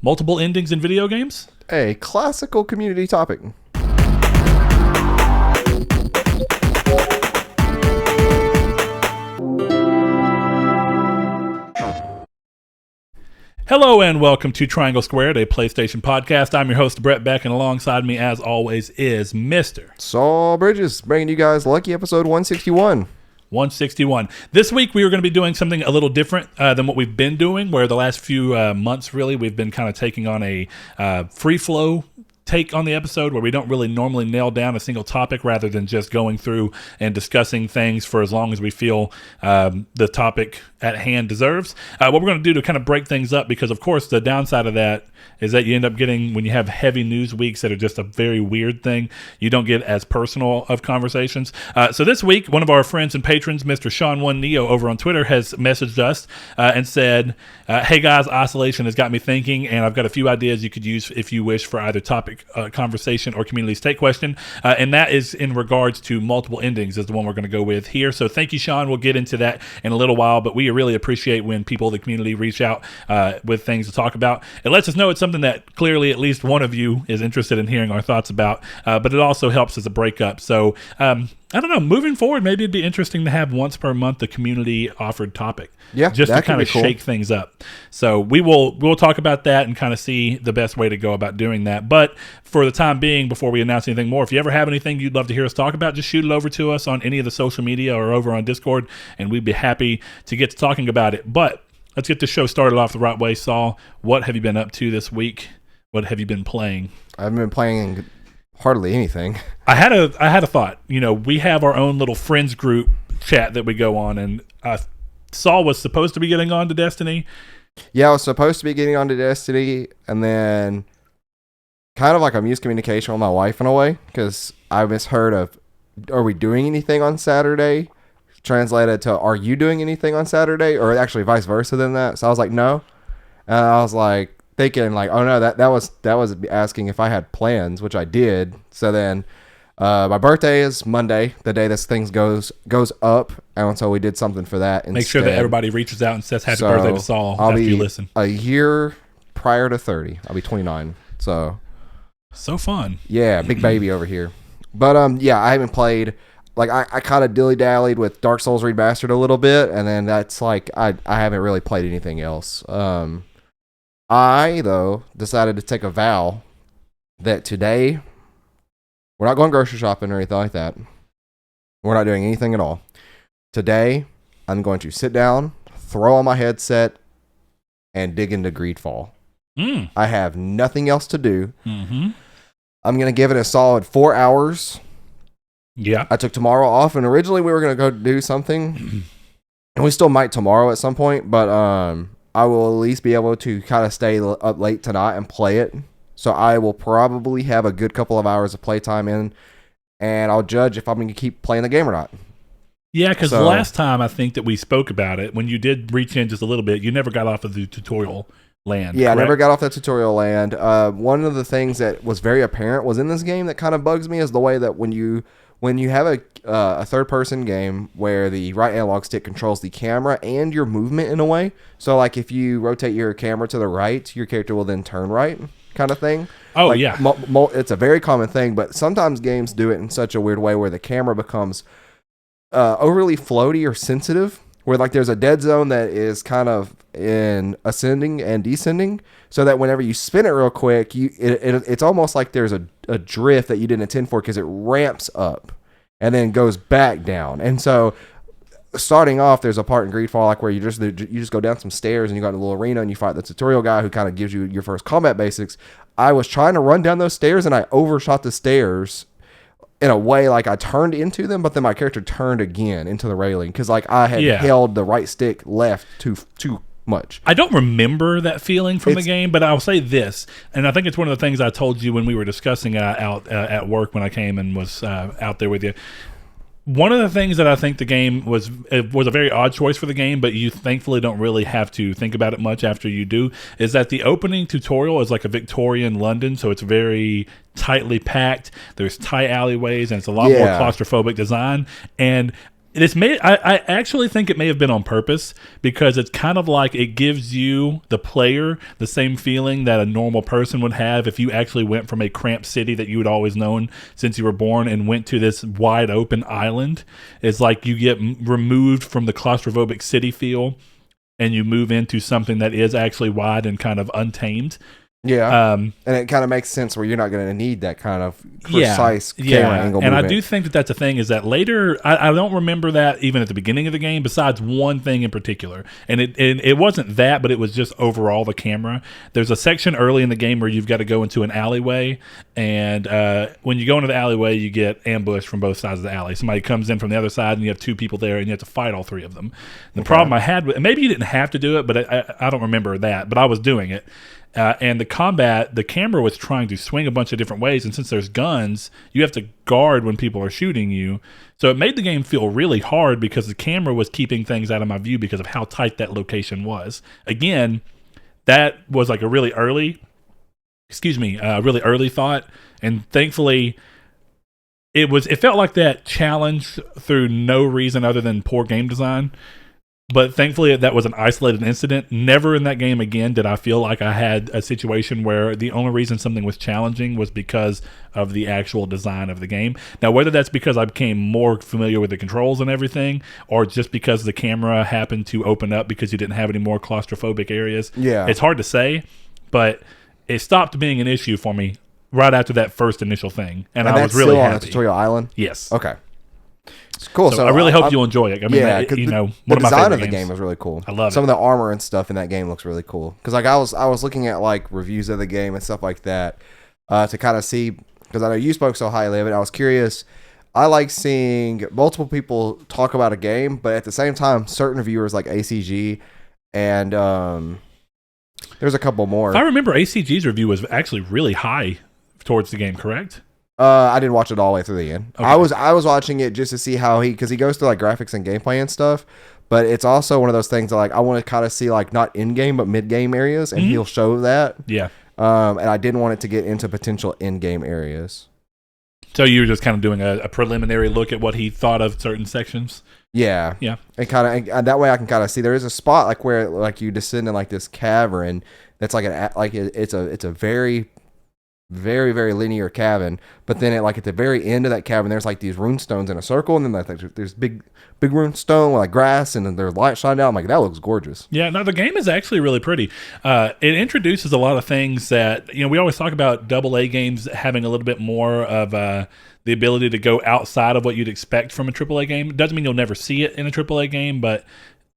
Multiple endings in video games? A classical community topic. Hello and welcome to Triangle Squared, a PlayStation podcast. I'm your host, Brett Beck, and alongside me, as always, is Mr. Saul Bridges, bringing you guys lucky episode 161. 161. This week, we are going to be doing something a little different than what we've been doing, where the last few months, really, we've been kind of taking on a free-flow take on the episode where we don't really normally nail down a single topic rather than just going through and discussing things for as long as we feel the topic at hand deserves. What we're going to do to kind of break things up, because of course the downside of that is that you end up getting, when you have heavy news weeks that are just a very weird thing, you don't get as personal of conversations. So this week, one of our friends and patrons, Mr. Sean One Neo over on Twitter, has messaged us and said, hey guys, isolation has got me thinking, and I've got a few ideas you could use if you wish for either topic conversation or community's take question, and that is in regards to multiple endings is the one we're going to go with here. So thank you, Sean. We'll get into that in a little while, but we really appreciate when people in the community reach out with things to talk about. It lets us know it's something that clearly at least one of you is interested in hearing our thoughts about, but it also helps as a breakup. So I don't know, moving forward, maybe it'd be interesting to have once per month a community offered topic. Yeah, just to kind of shake things up. So we'll talk about that and kind of see the best way to go about doing that. But for the time being, before we announce anything more, if you ever have anything you'd love to hear us talk about, just shoot it over to us on any of the social media or over on Discord, and we'd be happy to get to talking about it. But let's get the show started off the right way. Saul, what have you been up to this week? What have you been playing? I've been playing hardly anything. I had a thought. You know, we have our own little friends group chat that we go on, and Saul was supposed to be getting on to Destiny. Yeah, I was supposed to be getting on to Destiny, and then kind of like a miscommunication with my wife in a way, because I misheard of, are we doing anything on Saturday? Translated to, are you doing anything on Saturday? Or actually vice versa than that. So I was like, no. And I was like thinking like, oh no, that was asking if I had plans, which I did. So then my birthday is Monday, the day this thing goes up, and so we did something for that instead. Make sure that everybody reaches out and says happy birthday to Saul after you listen. A year prior to 30. I'll be 29. So fun. Yeah, big baby over here. But yeah, I haven't played. Like I kind of dilly-dallied with Dark Souls Remastered a little bit, and then that's like I haven't really played anything else. I though decided to take a vow that today we're not going grocery shopping or anything like that. We're not doing anything at all. Today I'm going to sit down, throw on my headset, and dig into Greedfall. I have nothing else to do. Mm-hmm. I'm going to give it a solid 4 hours. Yeah. I took tomorrow off, and originally we were going to go do something, and we still might tomorrow at some point, but I will at least be able to kind of stay up late tonight and play it. So I will probably have a good couple of hours of playtime in, and I'll judge if I'm going to keep playing the game or not. Yeah, because the last time I think that we spoke about it, when you did reach in just a little bit, you never got off of the tutorial land. Yeah, correct? I never got off that tutorial land. One of the things that was very apparent was in this game that kind of bugs me is the way that when you have a third-person game where the right analog stick controls the camera and your movement in a way, so like if you rotate your camera to the right, your character will then turn right, kind of thing. Oh, like, yeah. It's a very common thing, but sometimes games do it in such a weird way where the camera becomes overly floaty or sensitive, where like there's a dead zone that is kind of in ascending and descending, so that whenever you spin it real quick, it's almost like there's a drift that you didn't intend for, because it ramps up and then goes back down. And so starting off, there's a part in Greedfall like where you just go down some stairs and you got a little arena and you fight the tutorial guy who kind of gives you your first combat basics. I was trying to run down those stairs and I overshot the stairs in a way, like I turned into them, but then my character turned again into the railing because like I had held the right stick left too much. I don't remember that feeling from the game, but I'll say this, and I think it's one of the things I told you when we were discussing it out at work when I came and was out there with you. One of the things that I think the game was a very odd choice for the game, but you thankfully don't really have to think about it much after you do, is that the opening tutorial is like a Victorian London, so it's very tightly packed. There's tight alleyways, and it's a lot more claustrophobic design. And I actually think it may have been on purpose because it's kind of like it gives you, the player, the same feeling that a normal person would have if you actually went from a cramped city that you had always known since you were born and went to this wide open island. It's like you get removed from the claustrophobic city feel and you move into something that is actually wide and kind of untamed. Yeah, and it kind of makes sense where you're not going to need that kind of precise camera angle and movement. I do think that that's a thing, is that later, I don't remember that even at the beginning of the game, besides one thing in particular, and it wasn't that, but it was just overall the camera. There's a section early in the game where you've got to go into an alleyway, and when you go into the alleyway, you get ambushed from both sides of the alley. Somebody comes in from the other side, and you have two people there, and you have to fight all three of them. The problem I had with, maybe you didn't have to do it, but I don't remember that, but I was doing it. And the combat, the camera was trying to swing a bunch of different ways, and since there's guns, you have to guard when people are shooting you. So it made the game feel really hard because the camera was keeping things out of my view because of how tight that location was. Again, that was like a really early thought, and thankfully it felt like that challenge through no reason other than poor game design. But thankfully, that was an isolated incident. Never in that game again did I feel like I had a situation where the only reason something was challenging was because of the actual design of the game. Now, whether that's because I became more familiar with the controls and everything, or just because the camera happened to open up because you didn't have any more claustrophobic areas, it's hard to say. But it stopped being an issue for me right after that first initial thing, and I was really happy. On a tutorial island? Yes. Okay. It's cool. So I really hope you'll enjoy it. I mean, the design of the game is really cool. I love it. Some of the armor and stuff in that game looks really cool. Because like I was looking at like reviews of the game and stuff like that to kind of see, because I know you spoke so highly of it. I was curious. I like seeing multiple people talk about a game, but at the same time, certain reviewers like ACG and there's a couple more. If I remember, ACG's review was actually really high towards the game, correct? I didn't watch it all the way through the end. Okay. I was watching it just to see how because he goes through like graphics and gameplay and stuff, but it's also one of those things that like I want to kind of see like not in game but mid game areas, and he'll show that. Yeah. And I didn't want it to get into potential in game areas. So you were just kind of doing a preliminary look at what he thought of certain sections. Yeah. And kind of that way I can kind of see there is a spot like where like you descend in like this cavern that's like it's a very very, very linear cavern, but then at the very end of that cavern, there's like these rune stones in a circle, and then there's big rune stone with like grass, and then there's light shining out. I'm like, that looks gorgeous. Yeah, no, the game is actually really pretty. It introduces a lot of things that we always talk about AA games having a little bit more of the ability to go outside of what you'd expect from a AAA game. It doesn't mean you'll never see it in a AAA game, but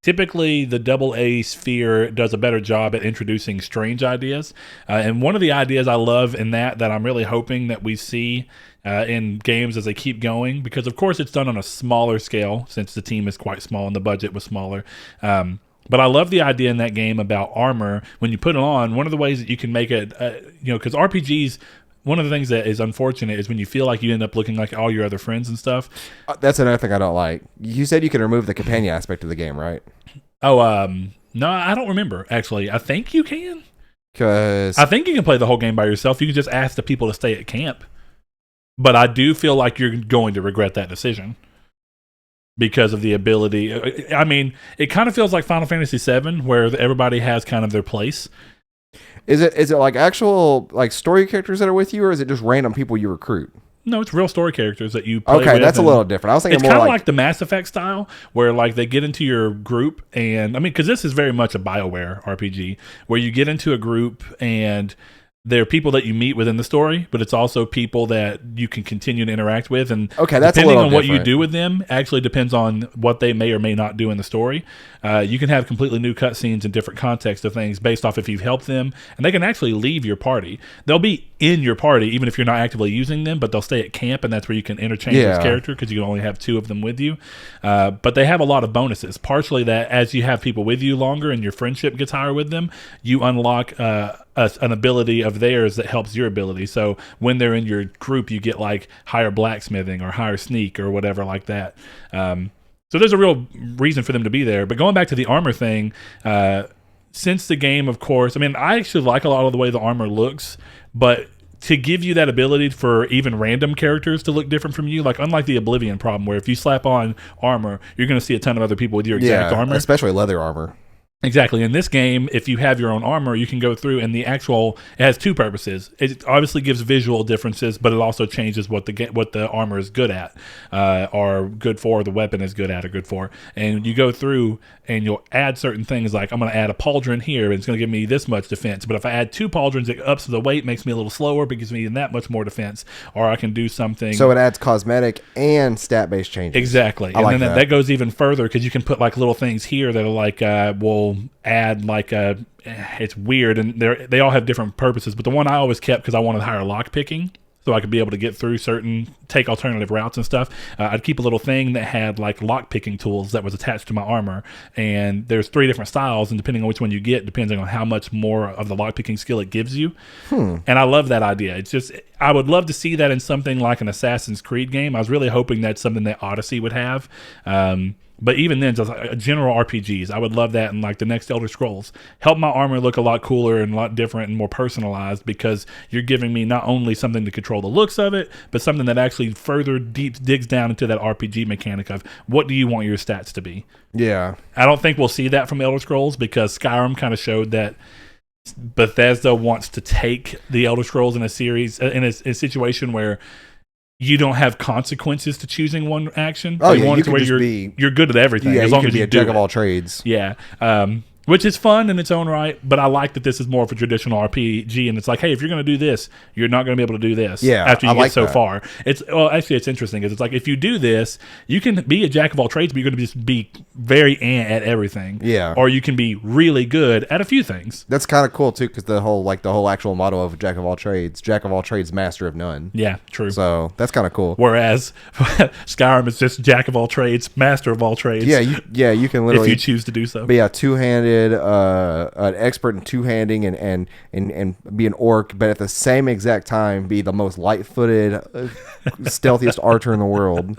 typically, the AA sphere does a better job at introducing strange ideas. And one of the ideas I love in that I'm really hoping that we see in games as they keep going, because of course it's done on a smaller scale since the team is quite small and the budget was smaller. But I love the idea in that game about armor. When you put it on, one of the ways that you can make it, because RPGs, one of the things that is unfortunate is when you feel like you end up looking like all your other friends and stuff. That's another thing I don't like. You said you can remove the companion aspect of the game, right? Oh, no, I don't remember, actually. I think you can. I think you can play the whole game by yourself. You can just ask the people to stay at camp. But I do feel like you're going to regret that decision because of the ability. I mean, it kind of feels like Final Fantasy VII, where everybody has kind of their place. Is it like actual like story characters that are with you, or is it just random people you recruit? No, it's real story characters that you play with. Okay, that's a little different. I was thinking it's more kind of like the Mass Effect style, where like they get into your group, and I mean, because this is very much a BioWare RPG, where you get into a group and they're people that you meet within the story, but it's also people that you can continue to interact with. And that's depending on what you do with them actually depends on what they may or may not do in the story. You can have completely new cutscenes and different contexts of things based off if you've helped them, and they can actually leave your party. They'll be in your party even if you're not actively using them, but they'll stay at camp, and that's where you can interchange this character because you can only have two of them with you. But they have a lot of bonuses. Partially that as you have people with you longer and your friendship gets higher with them, you unlock an ability of theirs that helps your ability. So when they're in your group, you get like higher blacksmithing or higher sneak or whatever like that. So there's a real reason for them to be there. But going back to the armor thing, since the game, of course, I mean, I actually like a lot of the way the armor looks, but to give you that ability for even random characters to look different from you. Like, unlike the Oblivion problem, where if you slap on armor, you're going to see a ton of other people with your exact armor. Especially leather armor. Exactly. In this game, if you have your own armor, you can go through, and it has two purposes. It obviously gives visual differences, but it also changes what the armor is good at, or good for, the weapon is good at or good for. And you go through and you'll add certain things, like I'm going to add a pauldron here, and it's going to give me this much defense. But if I add 2 pauldrons, it ups the weight, makes me a little slower, but gives me that much more defense. Or I can do something. So it adds cosmetic and stat-based changes. Exactly. And then that goes even further, because you can put like little things here that are like, will add like it's weird, and they all have different purposes, but the one I always kept, because I wanted higher lock picking, so I could be able to get through take alternative routes and stuff. I'd keep a little thing that had like lock picking tools that was attached to my armor, and there's 3 different styles, and depending on which one you get, depending on how much more of the lock picking skill it gives you. And I love that idea. It's just, I would love to see that in something like an Assassin's Creed game. I was really hoping that's something that Odyssey would have. But even then, just like general RPGs, I would love that in like the next Elder Scrolls. Help my armor look a lot cooler and a lot different and more personalized, because you're giving me not only something to control the looks of it, but something that actually further digs down into that RPG mechanic of what do you want your stats to be. Yeah. I don't think we'll see that from Elder Scrolls, because Skyrim kind of showed that Bethesda wants to take the Elder Scrolls in a series, in a situation where you don't have consequences to choosing one action. Oh, you yeah, want you it to where you're good at everything, as long as you be a jack of all trades. Yeah. Which is fun in its own right, but I like that this is more of a traditional RPG, and it's like, hey, if you're going to do this, you're not going to be able to do this after you get so far. Actually, it's interesting, because it's like, if you do this, you can be a jack of all trades, but you're going to just be very at everything. Yeah. Or you can be really good at a few things. That's kind of cool, too, because the whole actual motto of jack of all trades, master of none. Yeah, true. So that's kind of cool. Whereas Skyrim is just jack of all trades, master of all trades. Yeah, you can literally, if you choose to do so, be a two-handed, an expert in two-handing and be an orc, but at the same exact time be the most light-footed, stealthiest archer in the world.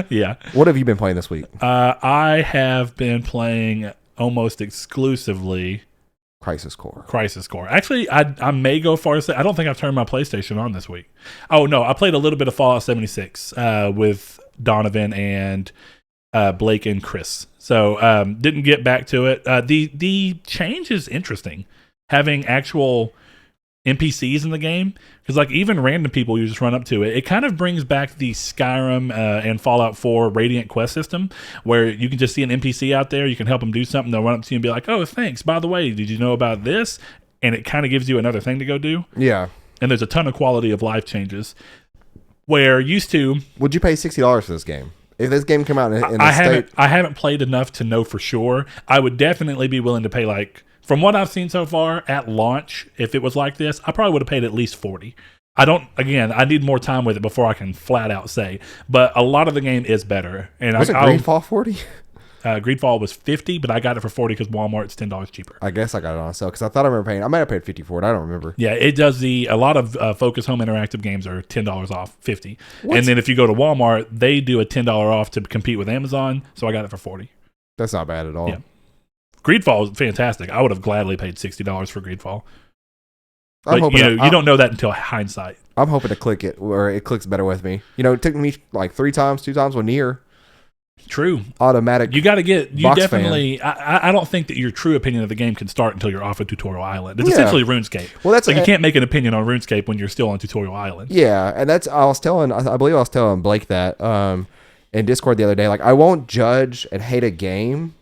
Yeah. What have you been playing this week? I have been playing almost exclusively Crisis Core. Actually, I may go far to say I don't think I've turned my PlayStation on this week. Oh no, I played a little bit of Fallout 76 with Donovan and Blake and Chris. So didn't get back to it. The change is interesting, having actual NPCs in the game, because like even random people you just run up to, it kind of brings back the Skyrim and Fallout 4 Radiant quest system, where you can just see an NPC out there, you can help them do something, they'll run up to you and be like, oh, thanks, by the way, did you know about this? And it kind of gives you another thing to go do. Yeah. And there's a ton of quality of life changes, where used to... Would you pay $60 for this game? If this game came out in the state... I haven't played enough to know for sure. I would definitely be willing to pay, like, from what I've seen so far at launch, if it was like this, I probably would have paid at least $40. I need more time with it before I can flat out say. But a lot of the game is better. And was it Greedfall $40? Greedfall was $50, but I got it for $40 because Walmart's $10 cheaper. I guess I got it on sale because I thought I remember paying. I might have paid $50 for it. I don't remember. Yeah, it does a lot of Focus Home Interactive games are $10 off, $50. And then if you go to Walmart, they do a $10 off to compete with Amazon. So I got it for $40. That's not bad at all. Yeah. Greedfall is fantastic. I would have gladly paid $60 for Greedfall. But you don't know that until hindsight. I'm hoping to click it where it clicks better with me. It took me like 2 times with Nier. True. Automatic. You got to get. You definitely. I don't think that your true opinion of the game can start until you're off a tutorial island. It's essentially RuneScape. Well, that's like you can't make an opinion on RuneScape when you're still on tutorial island. Yeah, and that's. I believe I was telling Blake that in Discord the other day. Like, I won't judge and hate a game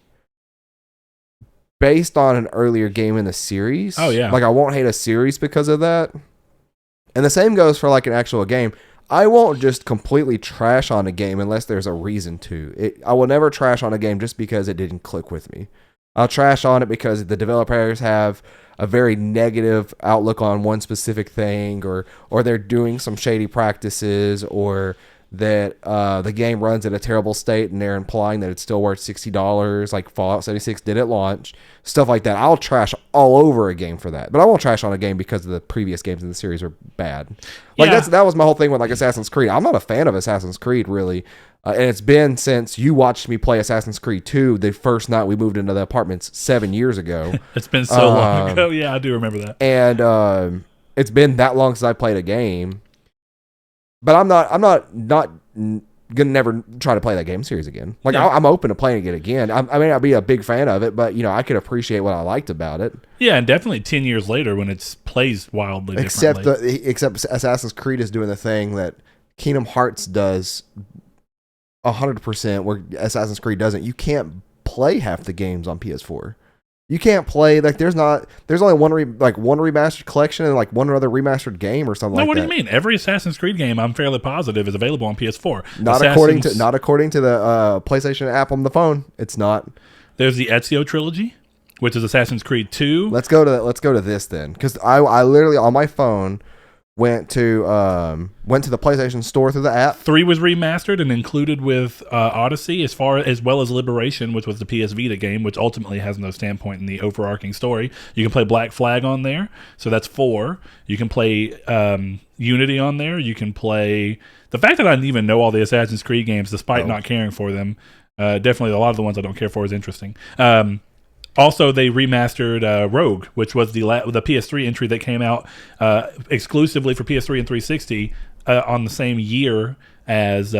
based on an earlier game in the series. Oh yeah. Like, I won't hate a series because of that. And the same goes for like an actual game. I won't just completely trash on a game unless there's a reason to. I will never trash on a game just because it didn't click with me. I'll trash on it because the developers have a very negative outlook on one specific thing, or they're doing some shady practices, or that the game runs at a terrible state and they're implying that it's still worth $60 like Fallout 76 did at launch. Stuff like that. I'll trash all over a game for that. But I won't trash on a game because the previous games in the series are bad. Like that was my whole thing with like Assassin's Creed. I'm not a fan of Assassin's Creed really. And it's been since you watched me play Assassin's Creed 2 the first night we moved into the apartments 7 years ago. It's been so long ago. Yeah, I do remember that. And it's been that long since I played a game. But I'm not gonna never try to play that game series again. Like I'm open to playing it again. I may not be a big fan of it, but I could appreciate what I liked about it. Yeah, and definitely 10 years later when it plays wildly differently. Except Assassin's Creed is doing the thing that Kingdom Hearts does 100%, where Assassin's Creed doesn't. You can't play half the games on PS4. You can't play there's only one remastered collection and like one other remastered game or something like that. No, what do you mean? Every Assassin's Creed game, I'm fairly positive, is available on PS4. Not according to the PlayStation app on the phone. It's not. There's the Ezio trilogy, which is Assassin's Creed 2. Let's go to this then, because I literally on my phone went to the PlayStation Store through the app. 3 was remastered and included with Odyssey, as well as Liberation, which was the PS Vita game, which ultimately has no standpoint in the overarching story. You can play Black Flag on there, so that's 4. You can play Unity on there. You can play... The fact that I didn't even know all the Assassin's Creed games, despite not caring for them, definitely a lot of the ones I don't care for is interesting. Also, they remastered Rogue, which was the PS3 entry that came out exclusively for PS3 and 360 on the same year as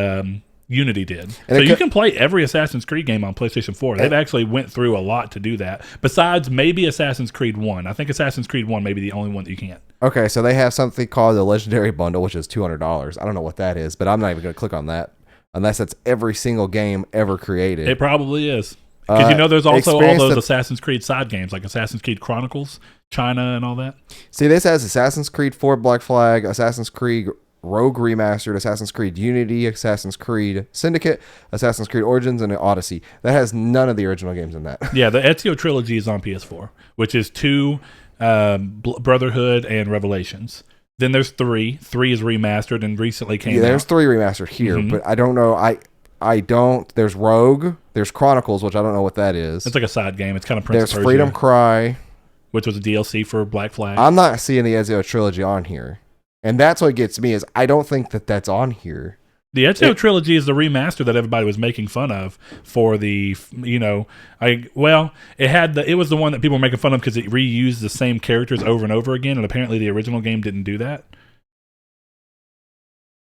Unity did. And so you can play every Assassin's Creed game on PlayStation 4. They've actually went through a lot to do that. Besides maybe Assassin's Creed 1. I think Assassin's Creed 1 may be the only one that you can't. Okay, so they have something called the Legendary Bundle, which is $200. I don't know what that is, but I'm not even going to click on that unless that's every single game ever created. It probably is. Because there's also all those Assassin's Creed side games, like Assassin's Creed Chronicles, China, and all that. See, this has Assassin's Creed 4 Black Flag, Assassin's Creed Rogue Remastered, Assassin's Creed Unity, Assassin's Creed Syndicate, Assassin's Creed Origins, and Odyssey. That has none of the original games in that. Yeah, the Ezio trilogy is on PS4, which is 2, Brotherhood, and Revelations. Then there's 3. 3 is remastered and recently came out. Yeah, there's 3 remastered here, but I don't know. There's Rogue, there's Chronicles, which I don't know what that is. It's like a side game. It's kind of Prince of Persia. There's Freedom Cry, which was a DLC for Black Flag. I'm not seeing the Ezio trilogy on here. And that's what gets me, is I don't think that that's on here. The Ezio trilogy is the remaster that everybody was making fun of for the, it was the one that people were making fun of because it reused the same characters over and over again, and apparently the original game didn't do that.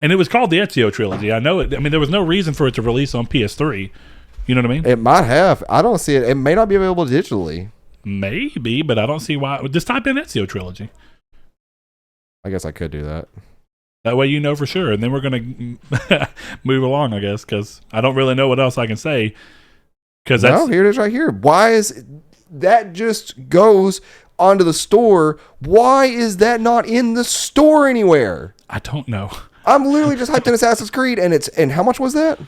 And it was called the Ezio trilogy. I know it. I mean, there was no reason for it to release on PS3. You know what I mean? It might have. I don't see it. It may not be available digitally. Maybe, but I don't see why. Just type in Ezio trilogy. I guess I could do that. That way you know for sure. And then we're going to move along, I guess, because I don't really know what else I can say. No, here it is right here. Why is that just goes onto the store? Why is that not in the store anywhere? I don't know. I'm literally just hyped in Assassin's Creed, and how much was that?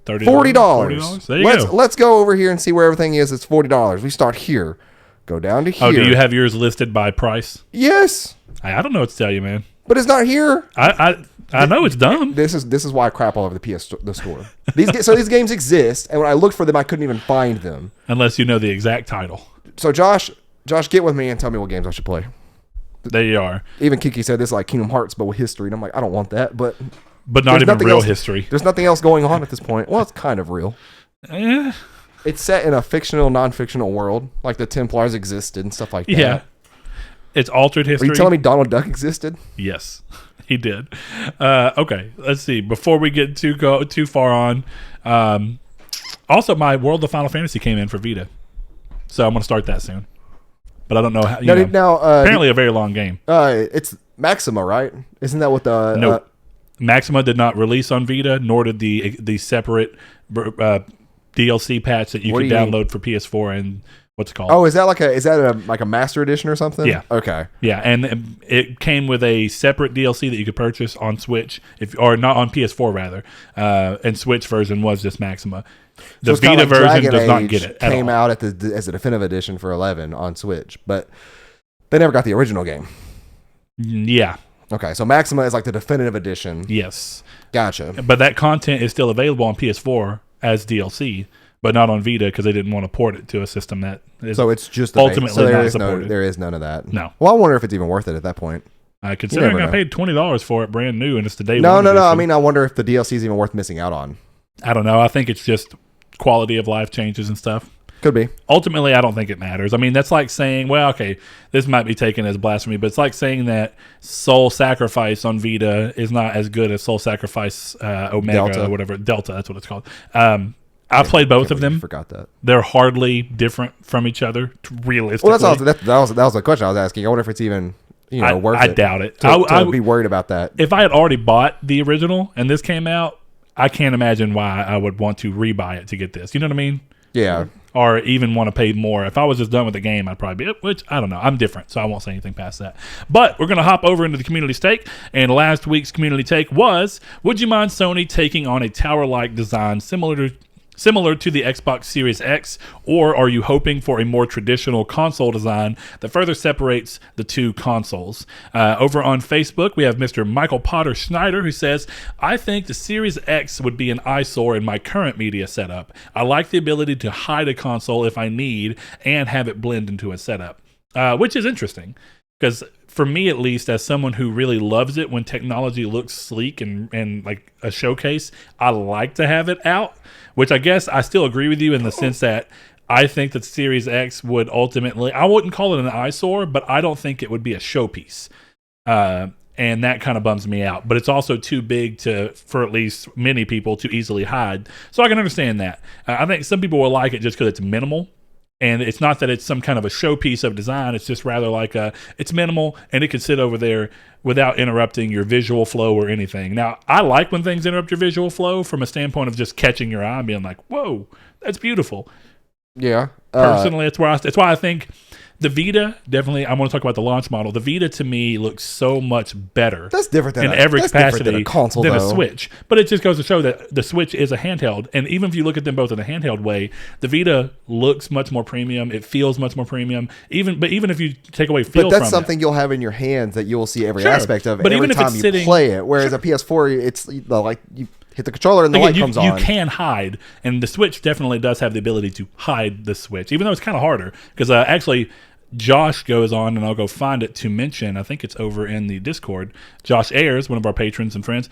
$40. $40. There you go. Let's go over here and see where everything is. It's $40. We start here. Go down to here. Oh, do you have yours listed by price? Yes. I don't know what to tell you, man. But it's not here. I know it's dumb. This is why I crap all over the store. These games exist, and when I looked for them, I couldn't even find them. Unless you know the exact title. So Josh, get with me and tell me what games I should play. There you are. Even Kiki said this is like Kingdom Hearts, but with history. And I'm like, I don't want that. But not even real history. There's nothing else going on at this point. Well, it's kind of real. It's set in a fictional, non-fictional world. Like the Templars existed and stuff like that. Yeah. It's altered history. Are you telling me Donald Duck existed? Yes, he did. Okay, let's see. Before we get too far on, also my World of Final Fantasy came in for Vita. So I'm going to start that soon. But I don't know how. Apparently a very long game. It's Maxima, right? Isn't that what the? No, Maxima did not release on Vita, nor did the separate DLC patch that you could download for PS4 and what's it called? Oh, is that like a master edition or something? Yeah. Okay. Yeah, and it came with a separate DLC that you could purchase on Switch, or not on PS4 rather. And Switch version was just Maxima. The Vita version does not get it. Came out as a definitive edition for 11 on Switch, but they never got the original game. Yeah. Okay, so Maxima is like the definitive edition. Yes. Gotcha. But that content is still available on PS4 as DLC, but not on Vita because they didn't want to port it to a system that is it's just ultimately not supported. There is none of that. No. Well, I wonder if it's even worth it at that point. Considering I paid $20 for it brand new and it's the day No. edition. I mean, I wonder if the DLC is even worth missing out on. I don't know. I think it's just quality of life changes and stuff. Could be. Ultimately, I don't think it matters. I mean, that's like saying, well, okay, this might be taken as blasphemy, but it's like saying that Soul Sacrifice on Vita is not as good as Soul Sacrifice Omega Delta. or whatever. Delta, that's what it's called. I've played both of them. Forgot that. They're hardly different from each other, realistically. Well, that was the question I was asking. I wonder if it's even worth it. I doubt it. To be worried about that. If I had already bought the original and this came out, I can't imagine why I would want to rebuy it to get this. You know what I mean? Yeah. Or even want to pay more. If I was just done with the game, I'd probably be, which I don't know. I'm different, so I won't say anything past that. But we're going to hop over into the community stake. And last week's community take was, would you mind Sony taking on a tower-like design similar to the Xbox Series X, or are you hoping for a more traditional console design that further separates the two consoles? Over on Facebook, we have Mr. Michael Potter Schneider, who says, I think the Series X would be an eyesore in my current media setup. I like the ability to hide a console if I need and have it blend into a setup, which is interesting, because for me, at least, as someone who really loves it when technology looks sleek and like a showcase, I like to have it out, which I guess I still agree with you in the sense that I think that Series X would ultimately, I wouldn't call it an eyesore, but I don't think it would be a showpiece. And that kind of bums me out. But it's also too big for at least many people to easily hide. So I can understand that. I think some people will like it just because it's minimal. And it's not that it's some kind of a showpiece of design. It's just rather like it's minimal and it can sit over there without interrupting your visual flow or anything. Now, I like when things interrupt your visual flow from a standpoint of just catching your eye and being like, whoa, that's beautiful. Yeah. Personally, it's why I think the Vita, definitely, I want to talk about the launch model. The Vita, to me, looks so much better. That's different than every capacity than a console, than though. a Switch. But it just goes to show that the Switch is a handheld. And even if you look at them both in a handheld way, the Vita looks much more premium. It feels much more premium. Even if you take away feel from it. But that's something you'll have in your hands that you'll see every aspect of but every even if time it's you sitting, play it. Whereas a PS4, it's like you hit the controller and the light comes on. You can hide. And the Switch definitely does have the ability to hide the Switch, even though it's kind of harder. Because actually, Josh goes on, and I'll go find it to mention. I think it's over in the Discord. Josh Ayers, one of our patrons and friends,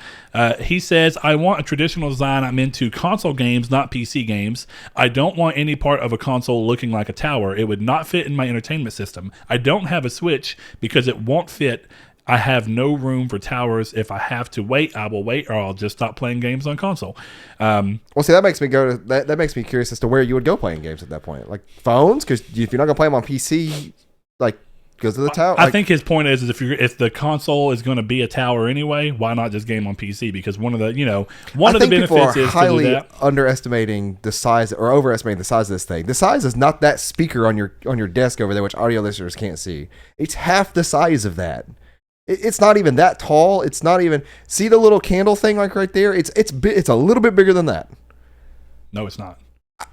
he says, I want a traditional design. I'm into console games, not PC games. I don't want any part of a console looking like a tower. It would not fit in my entertainment system. I don't have a Switch because it won't fit. I have no room for towers. If I have to wait, I will wait, or I'll just stop playing games on console. Well, see, that makes me that makes me curious as to where you would go playing games at that point. Like phones, because if you're not gonna play them on PC, like because of the tower. I think his point is if the console is going to be a tower anyway, why not just game on PC? Because one of the benefits is highly to do that. Underestimating the size or overestimating the size of this thing. The size is not that speaker on your desk over there, which audio listeners can't see. It's half the size of that. It's not even that tall. It's not even, see the little candle thing like right there? It's a little bit bigger than that. No, it's not.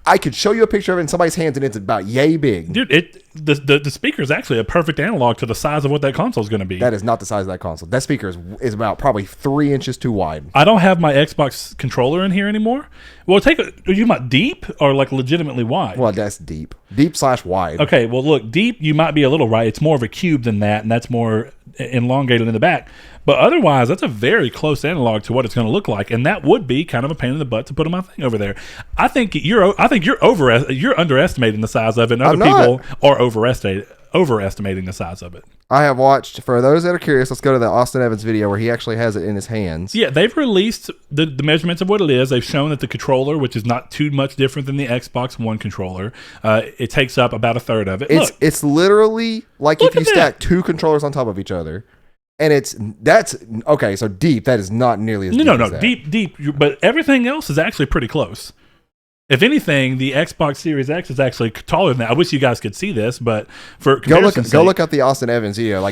I could show you a picture of it in somebody's hands and it's about yay big. Dude, the speaker is actually a perfect analog to the size of what that console is going to be. That is not the size of that console. That speaker is about probably 3 inches too wide. I don't have my Xbox controller in here anymore. Well, are you about deep or like legitimately wide? Well, that's deep. Deep/wide. Okay, well, look, deep, you might be a little right. It's more of a cube than that, and that's more elongated in the back. But otherwise, that's a very close analog to what it's going to look like, and that would be kind of a pain in the butt to put on my thing over there. I think you're underestimating the size of it, and other people are overestimating the size of it. I have watched, for those that are curious, let's go to the Austin Evans video where he actually has it in his hands. Yeah, they've released the measurements of what it is. They've shown that the controller, which is not too much different than the Xbox One controller, it takes up about a third of it. It's literally like if you stack 2 controllers on top of each other. And that's okay. So deep, that is not nearly as deep. No, deep. But everything else is actually pretty close. If anything, the Xbox Series X is actually taller than that. I wish you guys could see this, but for comparison's go look at the Austin Evans video.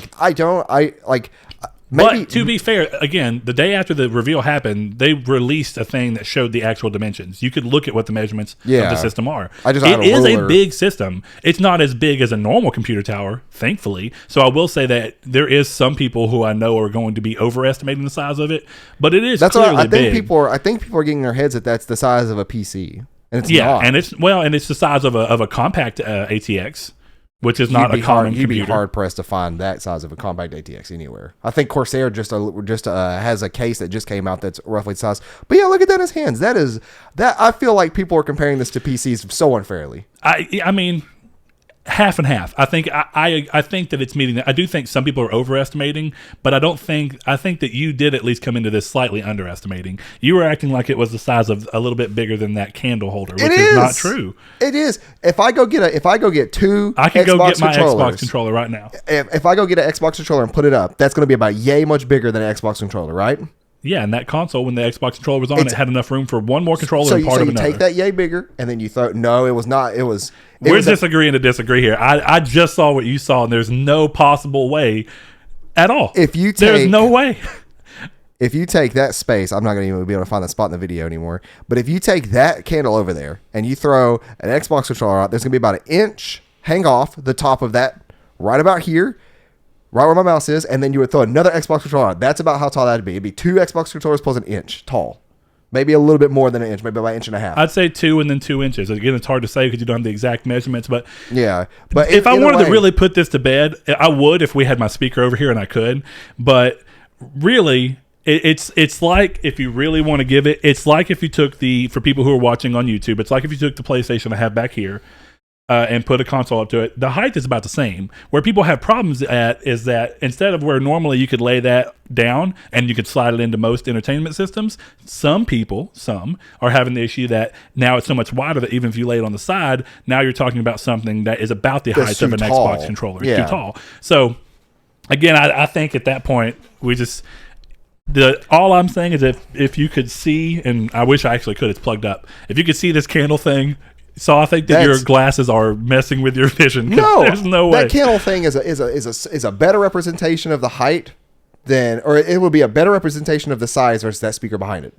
Maybe, but to be fair, again, the day after the reveal happened, they released a thing that showed the actual dimensions. You could look at what the measurements of the system are. It is a big system. It's not as big as a normal computer tower, thankfully. So I will say that there is some people who I know are going to be overestimating the size of it, but it is clearly big. I think people are getting their heads that that's the size of a PC, and it's not. And it's the size of a compact ATX. which is not a common You'd be computer. hard pressed to find that size of a compact ATX anywhere. I think Corsair just has a case that just came out that's roughly the size. But yeah, look at that in his hands. That I feel like people are comparing this to PCs so unfairly. I mean, half and half. I think that it's meeting that. I do think some people are overestimating, but I think that you did at least come into this slightly underestimating. You were acting like it was the size of a little bit bigger than that candle holder, which is not true. It is. If I go get two, I can go get my controllers, Xbox controller right now. If I go get an Xbox controller and put it up, that's going to be about yay much bigger than an Xbox controller, right? Yeah, and that console, when the Xbox controller was on, it had enough room for one more controller and part of another. So you take that yay bigger, and then you throw... No, it was not. We're disagreeing to disagree here. I just saw what you saw, and there's no possible way at all. There's no way. If you take that space, I'm not going to even be able to find that spot in the video anymore, but if you take that candle over there, and you throw an Xbox controller out, there's going to be about an inch hang off the top of that right about here, right where my mouse is, and then you would throw another Xbox controller out. That's about how tall that'd be. It'd be two Xbox controllers plus an inch tall. Maybe a little bit more than an inch, maybe about an inch and a half. I'd say 2 and then 2 inches. Again, it's hard to say because you don't have the exact measurements, but yeah. But if I wanted to really put this to bed, I would if we had my speaker over here and I could. But really, it's like, if you really want to give it, it's like if you took for people who are watching on YouTube, it's like if you took the PlayStation I have back here, and put a console up to it. The height is about the same. Where people have problems at is that instead of where normally you could lay that down and you could slide it into most entertainment systems, some are having the issue that now it's so much wider that even if you lay it on the side, now you're talking about something that is about the height of an Xbox controller. It's too tall. So again, I think at that point all I'm saying is if you could see, and I wish I actually could, it's plugged up. If you could see this candle thing. So I think that your glasses are messing with your vision. No, there's no way. That candle thing is a better representation of the height or it would be a better representation of the size versus that speaker behind it.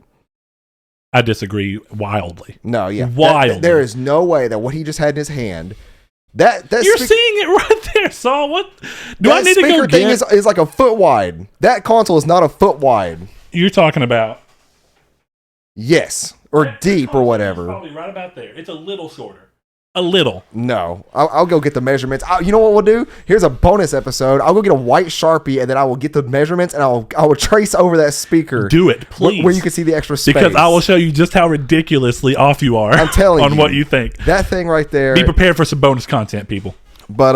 I disagree wildly. No, yeah, wildly. There is no way that what he just had in his hand. That you're seeing it right there, Saul. What do I need to go get? That speaker thing is like a foot wide. That console is not a foot wide. You're talking about. Yes. Or deep or whatever. Probably right about there. It's a little shorter. A little. No. I'll go get the measurements. You know what we'll do? Here's a bonus episode. I'll go get a white Sharpie and then I will get the measurements and I will trace over that speaker. Do it, please. Where you can see the extra space. Because I will show you just how ridiculously off you are. I'm telling on you. What you think. That thing right there. Be prepared for some bonus content, people. But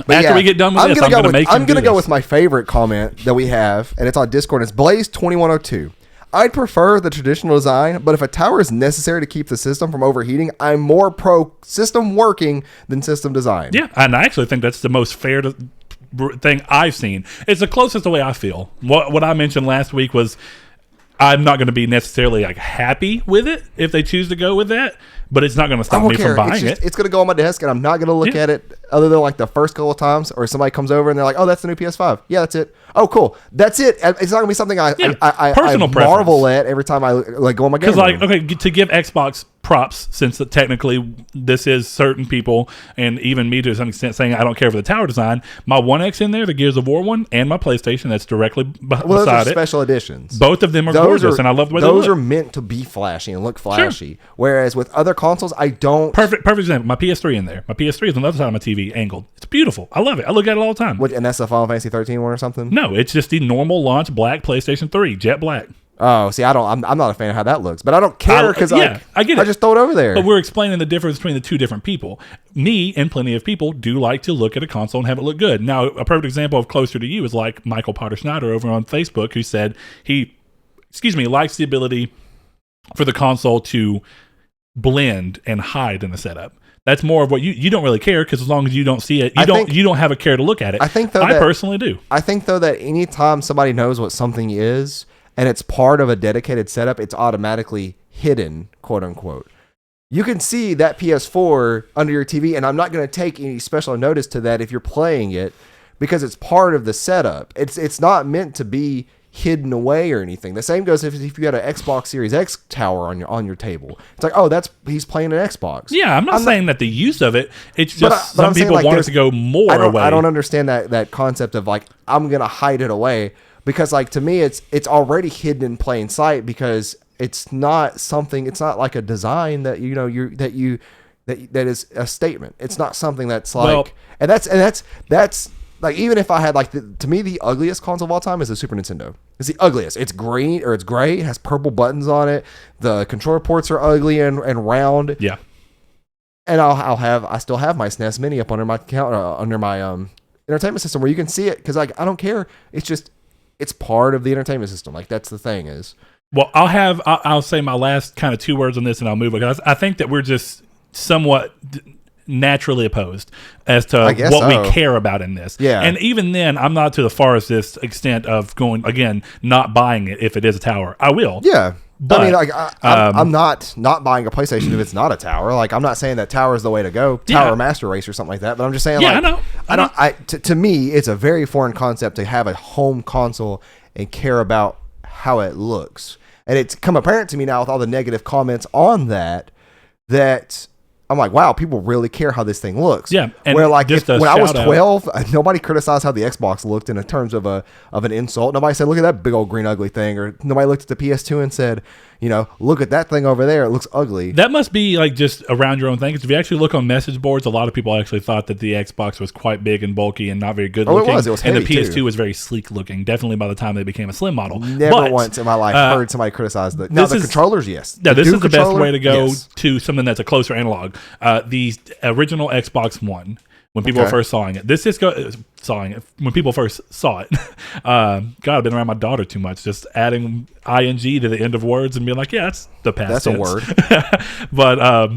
after we get done with this, I'm going to go with my favorite comment that we have, and it's on Discord. It's Blaze2102. I'd prefer the traditional design, but if a tower is necessary to keep the system from overheating, I'm more pro system working than system design. Yeah, and I actually think that's the most fair thing I've seen. It's the closest to the way I feel. What I mentioned last week was I'm not going to be necessarily like happy with it if they choose to go with that, but it's not going to stop me from buying it. It's going to go on my desk, and I'm not going to look at it other than like the first couple of times, or somebody comes over and they're like, "Oh, that's the new PS5." Yeah, that's it. Oh, cool. That's it. It's not going to be something I marvel at every time I go on my game. Because to give Xbox props, since technically this is certain people, and even me to some extent saying I don't care for the tower design, my 1X in there, the Gears of War one, and my PlayStation that's directly beside those are it. Special editions. Both of them are gorgeous, and I love the way they look. Those are meant to be flashy and look flashy. Sure. Whereas with other consoles, I don't. Perfect example. My PS3 in there. My PS3 is on the other side of my TV, angled. It's beautiful. I love it. I look at it all the time. And that's the Final Fantasy 13 one or something? No, it's just the normal launch black PlayStation 3, jet black. Oh, see, I'm not a fan of how that looks, but I don't care because I get it. I just throw it over there. But we're explaining the difference between the two different people. Me and plenty of people do like to look at a console and have it look good. Now, a perfect example of closer to you is like Michael Potter Schneider over on Facebook, who said he likes the ability for the console to blend and hide in the setup. That's more of what you don't really care, because as long as you don't see it, you don't have a care to look at it. I personally do. I think though that anytime somebody knows what something is and it's part of a dedicated setup, it's automatically hidden, quote unquote. You can see that PS4 under your TV, and I'm not going to take any special notice to that if you're playing it, because it's part of the setup. It's not meant to be hidden away or anything. The same goes if you had an Xbox Series X tower on your table. It's like, oh, he's playing an Xbox. Yeah, I'm not saying that the use of it. It's just some people want it to go more away. I don't understand that concept of like, I'm gonna hide it away, because like to me it's already hidden in plain sight, because it's not like a design that you that is a statement. It's not something that's like, and that's like, even if I had like to me the ugliest console of all time is the Super Nintendo. It's the ugliest. It's green or it's gray. It has purple buttons on it. The controller ports are ugly and round. Yeah. And I still have my SNES Mini up under my entertainment system where you can see it, because like I don't care. It's part of the entertainment system. Like, that's the thing is. Well, I'll say my last kind of 2 words on this, and I'll move on, because I think that we're just somewhat naturally opposed as to what we care about in this. Yeah. And even then, I'm not to the farthest extent of going, again, not buying it if it is a tower. I will. Yeah. But, I mean, like, I'm not buying a PlayStation if it's not a tower. Like, I'm not saying that tower is the way to go, Tower Master Race or something like that. But I'm just saying, like, I know. To me, it's a very foreign concept to have a home console and care about how it looks. And it's come apparent to me now with all the negative comments on that I'm like, wow, people really care how this thing looks. Yeah, and where like when I was 12, nobody criticized how the Xbox looked in terms of an insult. Nobody said, "Look at that big old green ugly thing," or nobody looked at the PS2 and said, "Look at that thing over there. It looks ugly." That must be like just around your own thing. Because if you actually look on message boards, a lot of people actually thought that the Xbox was quite big and bulky and not very good looking. It was and the heavy, PS2 too. was very sleek looking. Definitely by the time they became a slim model. Never once in my life heard somebody criticize the controllers. Yes, this is the best way to go to something that's a closer analog. The original Xbox One, when people were first sawing it. When people first saw it. God, I've been around my daughter too much, just adding ing to the end of words and being like, yeah, that's the past tense. A word. But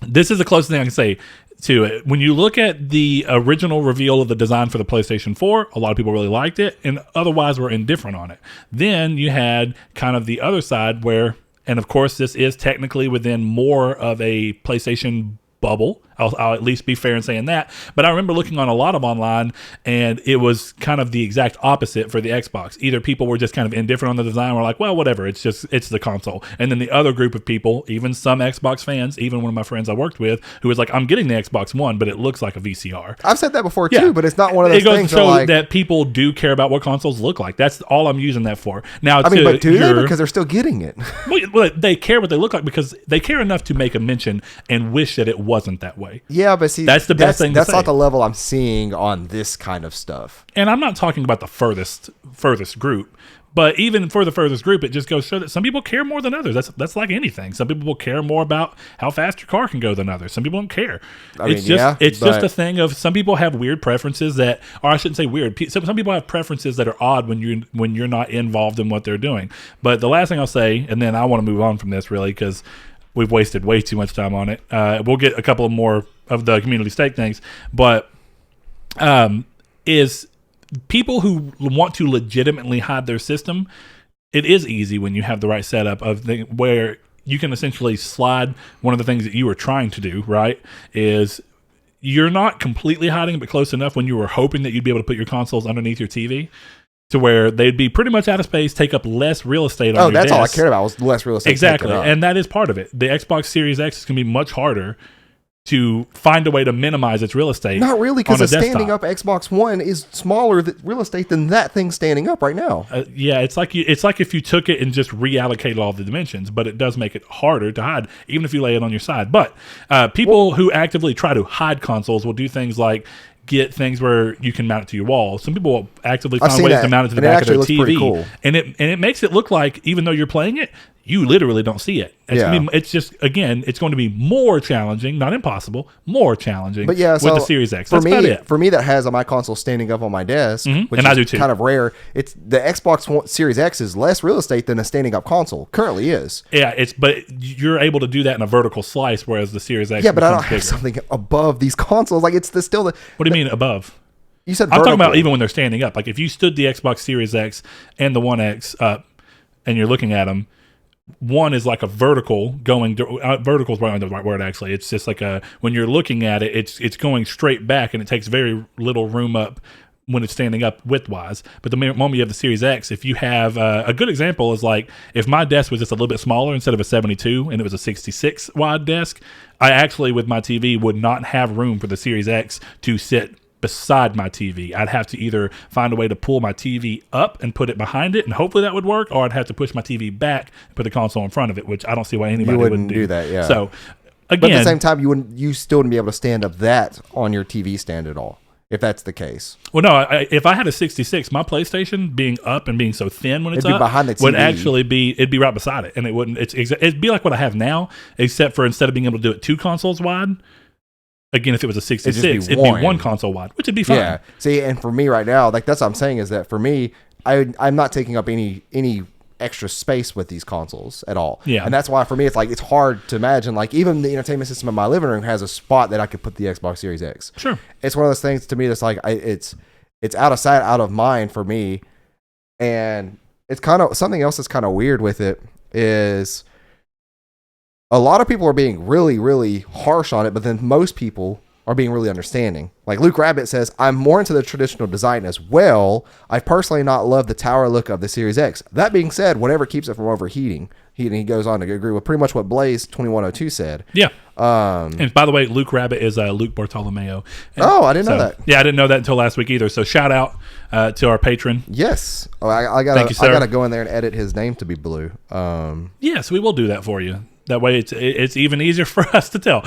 this is the closest thing I can say to it. When you look at the original reveal of the design for the PlayStation 4, a lot of people really liked it and otherwise were indifferent on it. Then you had kind of the other side where, and of course this is technically within more of a PlayStation bubble. I'll at least be fair in saying that. But I remember looking on a lot of online, and it was kind of the exact opposite for the Xbox. Either people were just kind of indifferent on the design, were like, well, whatever, it's the console. And then the other group of people, even some Xbox fans, even one of my friends I worked with, who was like, I'm getting the Xbox One, but it looks like a VCR. I've said that before too, but it's not one of those things. It goes to show that people do care about what consoles look like. That's all I'm using that for. Now, but do they? Because they're still getting it. Well, they care what they look like because they care enough to make a mention and wish that it wasn't that way. Yeah, but see, that's the best thing to say. That's not the level I'm seeing on this kind of stuff. And I'm not talking about the furthest group, but even for the furthest group, it just goes to show that some people care more than others. That's like anything. Some people will care more about how fast your car can go than others. Some people don't care. It's just a thing of some people have weird preferences or I shouldn't say weird. Some people have preferences that are odd when you're not involved in what they're doing. But the last thing I'll say, and then I want to move on from this really because we've wasted way too much time on it. We'll get a couple of more of the community stake things, but is people who want to legitimately hide their system. It is easy when you have the right setup where you can essentially slide one of the things that you were trying to do, right? Is you're not completely hiding, but close enough when you were hoping that you'd be able to put your consoles underneath your TV. To where they'd be pretty much out of space, take up less real estate on your that's desk. all I cared about was less real estate. Exactly, and that is part of it. The Xbox Series X is going to be much harder to find a way to minimize its real estate. Not really, because a standing up Xbox One is smaller real estate than that thing standing up right now. Yeah, it's like if you took it and just reallocated all the dimensions, but it does make it harder to hide, even if you lay it on your side. But people who actively try to hide consoles will do things like get things where you can mount it to your wall. Some people will actively find ways to mount it to the back of their TV, cool. and it makes it look like even though you're playing it, you literally don't see it. It's just, again, it's going to be more challenging, not impossible, more challenging with the Series X. That's about it. For me, that has my console standing up on my desk, which and I do too. Kind of rare. It's the Xbox Series X is less real estate than a standing up console. Currently is. Yeah, but you're able to do that in a vertical slice, whereas the Series X but I don't bigger. have something above these consoles. Like, it's still the... What do you mean above? You said I'm vertical. talking about even when they're standing up. Like, if you stood the Xbox Series X and the One X up and you're looking at them, one is like a vertical going vertical is probably the right word, actually. It's just like when you're looking at it, it's going straight back and it takes very little room up when it's standing up widthwise. But the moment you have the Series X, if you have a good example is like if my desk was just a little bit smaller instead of a 72 and it was a 66 wide desk, I actually with my TV would not have room for the Series X to sit beside my TV. I'd have to either find a way to pull my TV up and put it behind it, and hopefully that would work, or I'd have to push my TV back and put the console in front of it, which I don't see why anybody wouldn't do that. Yeah. So again, but at the same time, you still wouldn't be able to stand up that on your TV stand at all, if that's the case. well, no, if I had a 66, my PlayStation being up and being so thin when it's It'd be up behind the would TV. actually it'd be right beside it, and it wouldn't. It'd be like what I have now, except for instead of being able to do it 2 consoles wide. Again, if it was a 66, it'd be one console wide, which would be fine. Yeah. See, and for me right now, like that's what I'm saying is that for me, I'm not taking up any extra space with these consoles at all. Yeah. And that's why for me it's like it's hard to imagine, like even the entertainment system in my living room has a spot that I could put the Xbox Series X. Sure. It's one of those things to me that's like it's out of sight, out of mind for me. And it's kind of something else that's kind of weird with it is a lot of people are being really, really harsh on it, but then most people are being really understanding. Like Luke Rabbit says, I'm more into the traditional design as well. I personally not love the tower look of the Series X. That being said, whatever keeps it from overheating. He goes on to agree with pretty much what Blaze 2102 said. Yeah. And by the way, Luke Rabbit is Luke Bartolomeo. And I didn't know that. Yeah, I didn't know that until last week either. So shout out to our patron. Yes. I gotta go in there and edit his name to be blue. Yes, we will do that for you. That way it's even easier for us to tell.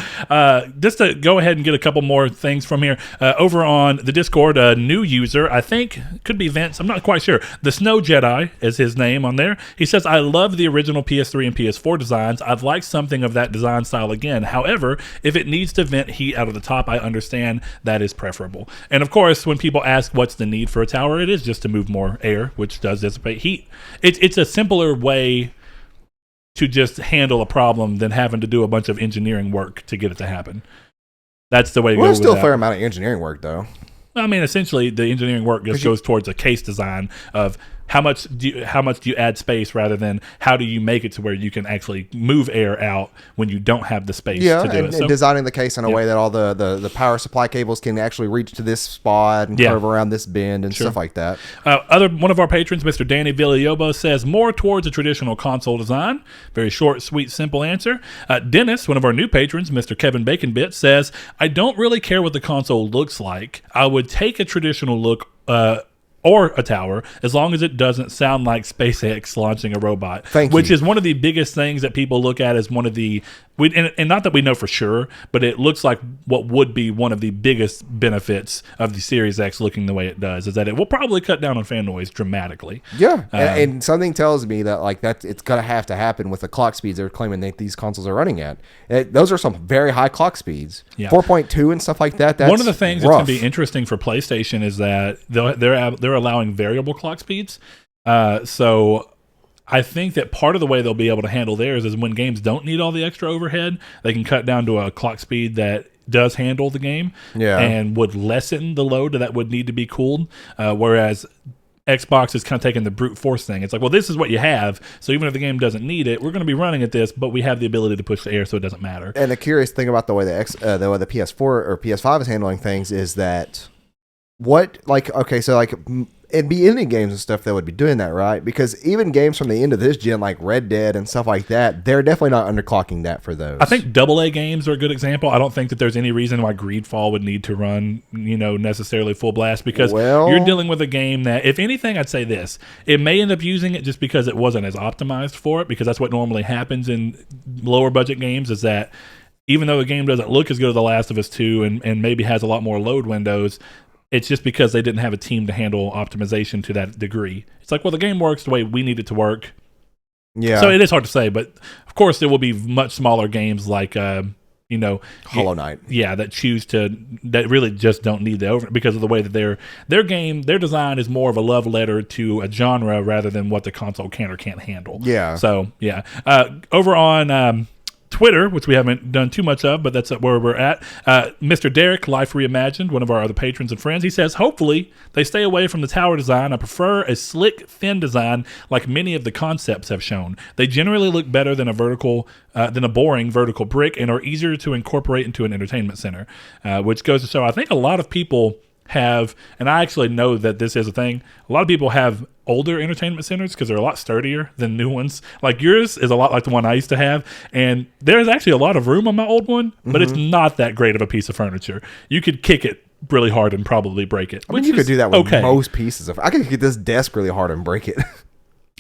Just to go ahead and get a couple more things from here. Over on the Discord, a new user, I think, could be Vince, I'm not quite sure. The Snow Jedi is his name on there. He says, I love the original PS3 and PS4 designs. I'd like something of that design style again. However, if it needs to vent heat out of the top, I understand that is preferable. And of course, when people ask what's the need for a tower, it is just to move more air, which does dissipate heat. It's a simpler way to just handle a problem than having to do a bunch of engineering work to get it to happen. That's the way to go. There's still with a fair amount of engineering work, though. I mean, essentially, the engineering work just goes towards a case design of how much do you add space rather than how do you make it to where you can actually move air out when you don't have the space to do it. And designing the case in a way that all the power supply cables can actually reach to this spot and curve around this bend and stuff like that. One of our patrons, Mr. Danny Villalobos, says more towards a traditional console design. Very short, sweet, simple answer. Dennis, one of our new patrons, Mr. Kevin Baconbit, says, I don't really care what the console looks like. I would take a traditional look or a tower, as long as it doesn't sound like SpaceX launching a robot. Which is one of the biggest things that people look at as one of the, and not that we know for sure, but it looks like what would be one of the biggest benefits of the Series X looking the way it does, is that it will probably cut down on fan noise dramatically. Yeah, and something tells me that like it's going to have to happen with the clock speeds they're claiming that these consoles are running at. Those are some very high clock speeds. Yeah. 4.2 and stuff like that. That's one of the things that's going to be interesting for PlayStation is that they're allowing variable clock speeds. So I think that part of the way they'll be able to handle theirs is when games don't need all the extra overhead, they can cut down to a clock speed that does handle the game and would lessen the load that would need to be cooled. Whereas Xbox is kind of taking the brute force thing. It's like, well, this is what you have, so even if the game doesn't need it, we're going to be running at this, but we have the ability to push the air, so it doesn't matter. And the curious thing about the way the PS4 or PS5 is handling things is that it'd be indie games and stuff that would be doing that, right? Because even games from the end of this gen, like Red Dead and stuff like that, they're definitely not underclocking that for those. I think AA games are a good example. I don't think that there's any reason why Greedfall would need to run, necessarily full blast, because you're dealing with a game that, if anything, I'd say this. It may end up using it just because it wasn't as optimized for it, because that's what normally happens in lower budget games, is that even though the game doesn't look as good as The Last of Us 2 and maybe has a lot more load windows, it's just because they didn't have a team to handle optimization to that degree. It's like, well, the game works the way we need it to work. Yeah. So it is hard to say, but of course there will be much smaller games like, Hollow Knight. Yeah, that really just don't need the over, because of the way that their design is more of a love letter to a genre rather than what the console can or can't handle. Yeah. So yeah. Over on Twitter, which we haven't done too much of, but that's where we're at. Mr. Derek, Life Reimagined, one of our other patrons and friends, he says, hopefully they stay away from the tower design. I prefer a slick, thin design like many of the concepts have shown. They generally look better than a boring vertical brick and are easier to incorporate into an entertainment center, which goes to show, I think a lot of people have, and I actually know that this is a thing, a lot of people have older entertainment centers because they're a lot sturdier than new ones. Like yours is a lot like the one I used to have, and there's actually a lot of room on my old one, but it's not that great of a piece of furniture. You could kick it really hard and probably break it. I mean, you could do that with most pieces of. I could hit this desk really hard and break it.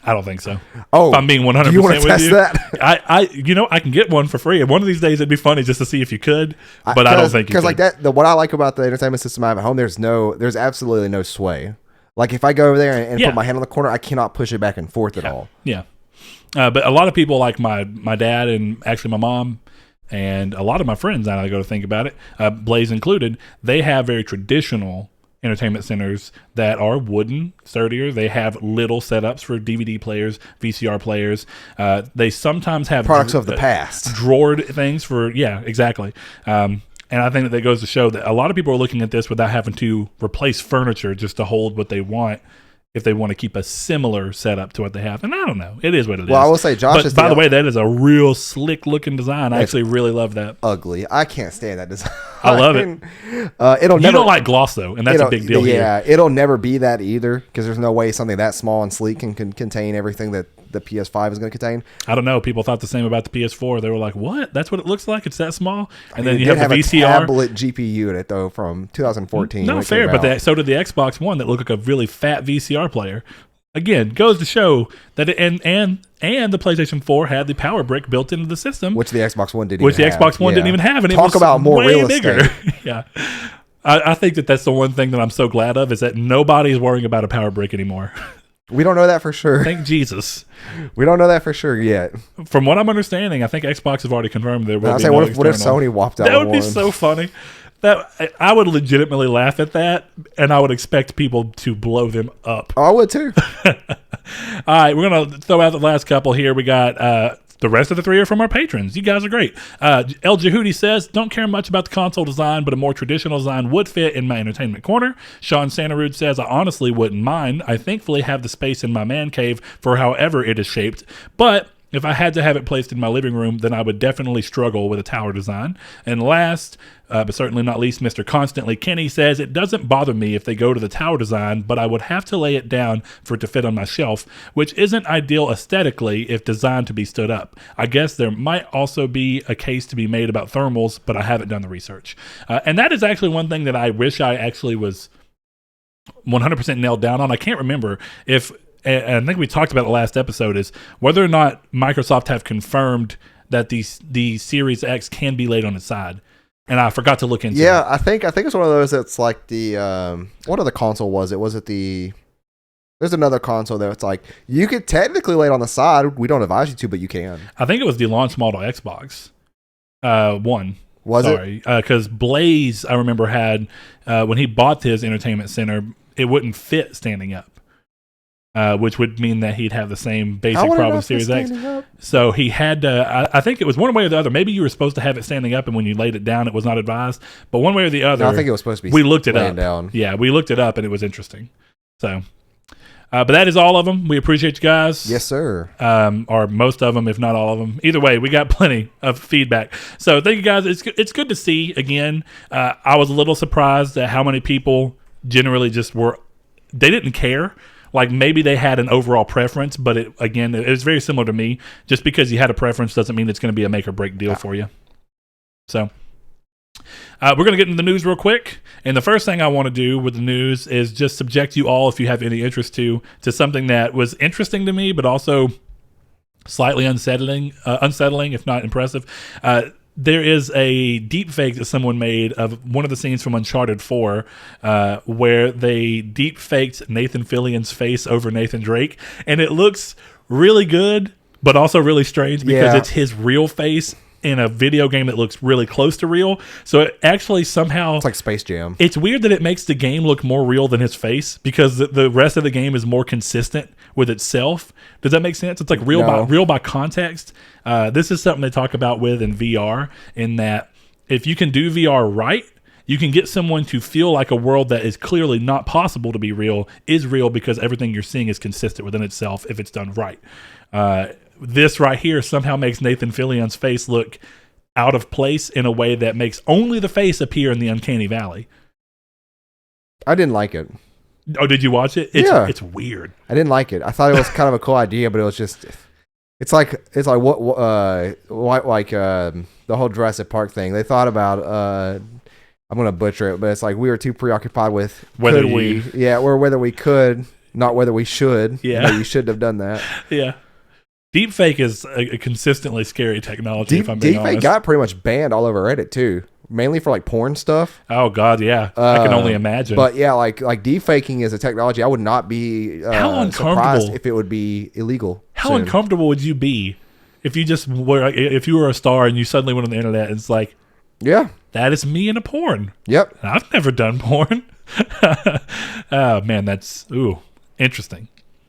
I don't think so. Oh, if I'm being 100% do you want to with test you, that? I can get one for free. And one of these days it'd be funny just to see if you could, but I don't think you could. Because like that, what I like about the entertainment system I have at home, there's absolutely no sway. Like if I go over there and put my hand on the corner, I cannot push it back and forth at all. Yeah. But a lot of people, like my dad and actually my mom and a lot of my friends, now that I go to think about it, Blaze included, they have very traditional entertainment centers that are wooden, sturdier. They have little setups for DVD players, VCR players. They sometimes have products of the past, drawered things for, yeah, exactly. And I think that goes to show that a lot of people are looking at this without having to replace furniture just to hold what they want, if they want to keep a similar setup to what they have. And I don't know. It is what it is. Well, I will say, Josh is... By the way, that is a real slick-looking design. I actually really love that. Ugly. I can't stand that design. I love it. You don't like gloss, though, and that's a big deal here. Yeah, it'll never be that either, because there's no way something that small and sleek can contain everything that the PS5 is going to contain. I don't know. People thought the same about the PS4. They were like, what? That's what it looks like? It's that small? And then you have the VCR. A tablet GPU in it, though, from 2014. No, fair, but so did the Xbox One that looked like a really fat VCR player. Again, goes to show that and the PlayStation 4 had the power brick built into the system, which the Xbox One didn't. Didn't even have, and talk about more real bigger. estate. Yeah, I think that's the one thing that I'm so glad of, is that nobody's worrying about a power brick anymore. We don't know that for sure. Thank Jesus. We don't know that for sure yet. From what I'm understanding, I think Xbox have already confirmed there will be what if Sony whopped out? That would be so funny. That I would legitimately laugh at that, and I would expect people to blow them up. Oh, I would too. All right, we're gonna throw out the last couple here. We got the rest of the three are from our patrons. You guys are great. El Jehudi says, don't care much about the console design, but a more traditional design would fit in my entertainment corner. Sean Santarud says, I honestly wouldn't mind. I thankfully have the space in my man cave for however it is shaped, but if I had to have it placed in my living room, then I would definitely struggle with a tower design. And last, but certainly not least, Mr. Constantly Kenny says, it doesn't bother me if they go to the tower design, but I would have to lay it down for it to fit on my shelf, which isn't ideal aesthetically if designed to be stood up. I guess there might also be a case to be made about thermals, but I haven't done the research. And that is actually one thing that I wish I actually was 100% nailed down on. I can't remember if... and I think we talked about it last episode, is whether or not Microsoft have confirmed that the Series X can be laid on its side. And I forgot to look into it. Yeah, I think it's one of those that's like the what other console was it? Was it the... There's another console that it's like, you could technically lay it on the side. We don't advise you to, but you can. I think it was the launch model Xbox One. Was it? Because Blaze, I remember, had, when he bought his entertainment center, it wouldn't fit standing up. Which would mean that he'd have the same basic problem with Series X. So he had to, I think it was one way or the other. Maybe you were supposed to have it standing up, and when you laid it down, it was not advised. But one way or the other. No, I think it was supposed to be we looked it up. Down. Yeah, we looked it up, and it was interesting. So, but that is all of them. We appreciate you guys. Yes, sir. Or most of them, if not all of them. Either way, we got plenty of feedback. So thank you guys. It's good to see again. I was a little surprised at how many people generally just they didn't care. Like, maybe they had an overall preference, but it was very similar to me. Just because you had a preference doesn't mean it's going to be a make or break deal for you. So, we're going to get into the news real quick. And the first thing I want to do with the news is just subject you all, if you have any interest to something that was interesting to me, but also slightly unsettling, if not impressive. There is a deep fake that someone made of one of the scenes from Uncharted 4 where they deep faked Nathan Fillion's face over Nathan Drake. And it looks really good, but also really strange because it's his real face in a video game that looks really close to real. So it actually somehow... It's like Space Jam. It's weird that it makes the game look more real than his face because the rest of the game is more consistent with itself. Does that make sense? It's like real by context. This is something they talk about in VR, in that if you can do VR right, you can get someone to feel like a world that is clearly not possible to be real is real because everything you're seeing is consistent within itself if it's done right. This right here somehow makes Nathan Fillion's face look out of place in a way that makes only the face appear in the uncanny valley. I didn't like it. Oh, did you watch it? It's weird. I didn't like it. I thought it was kind of a cool idea, but it was just... It's like what the whole Jurassic Park thing. They thought about I'm gonna butcher it, but it's like we were too preoccupied with whether we could not whether we should. Yeah. You shouldn't have done that. Yeah. Deepfake is a consistently scary technology, if I'm being honest. Deepfake got pretty much banned all over Reddit, too. Mainly for, like, porn stuff. Oh, God, yeah. I can only imagine. But, yeah, like deepfaking is a technology I would not be surprised if it would be illegal. How uncomfortable would you be if you were a star and you suddenly went on the internet and it's like, yeah, that is me in a porn. Yep. I've never done porn. Oh, man, that's interesting.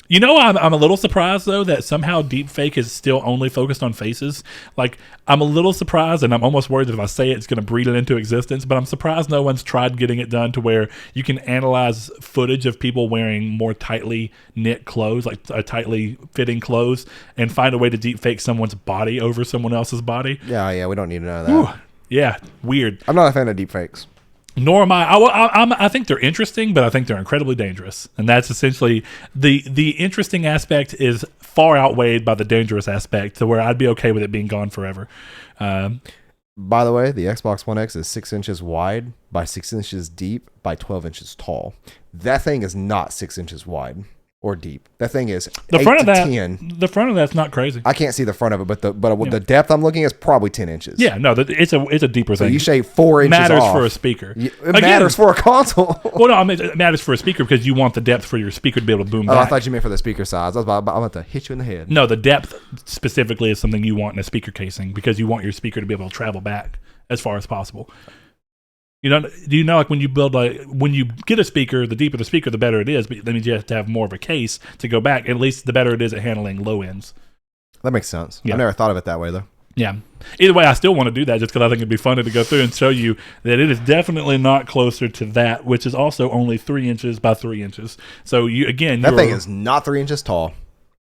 You know, I'm a little surprised, though, that somehow deepfake is still only focused on faces. Like, I'm a little surprised, and I'm almost worried that if I say it, it's going to breed it into existence, but I'm surprised no one's tried getting it done to where you can analyze footage of people wearing more tightly knit clothes, like tightly fitting clothes, and find a way to deepfake someone's body over someone else's body. Yeah, we don't need to know that. Ooh, yeah, weird. I'm not a fan of deepfakes. Nor am I. I think they're interesting, but I think they're incredibly dangerous. And that's essentially the interesting aspect is far outweighed by the dangerous aspect to where I'd be okay with it being gone forever. By the way, the Xbox One X is 6 inches wide by 6 inches deep by 12 inches tall. That thing is not 6 inches wide or deep. That thing is the 8 front of to that. 10. The front of that's not crazy. I can't see the front of it, but the depth I'm looking at is probably 10 inches. Yeah, no, it's a deeper so thing. you shave 4 inches matters off. For a speaker. It matters for a console. Well, no, I mean, it matters for a speaker because you want the depth for your speaker to be able to boom back. I thought you meant for the speaker size. I'm about to hit you in the head. No, the depth specifically is something you want in a speaker casing because you want your speaker to be able to travel back as far as possible. Do you know like when you get a speaker, the deeper the speaker, the better it is, but that means you have to have more of a case to go back. At least the better it is at handling low ends. That makes sense. Yeah. I've never thought of it that way, though. Yeah. Either way, I still want to do that just because I think it'd be funny to go through and show you that it is definitely not closer to that, which is also only 3 inches by 3 inches. So that thing is not 3 inches tall.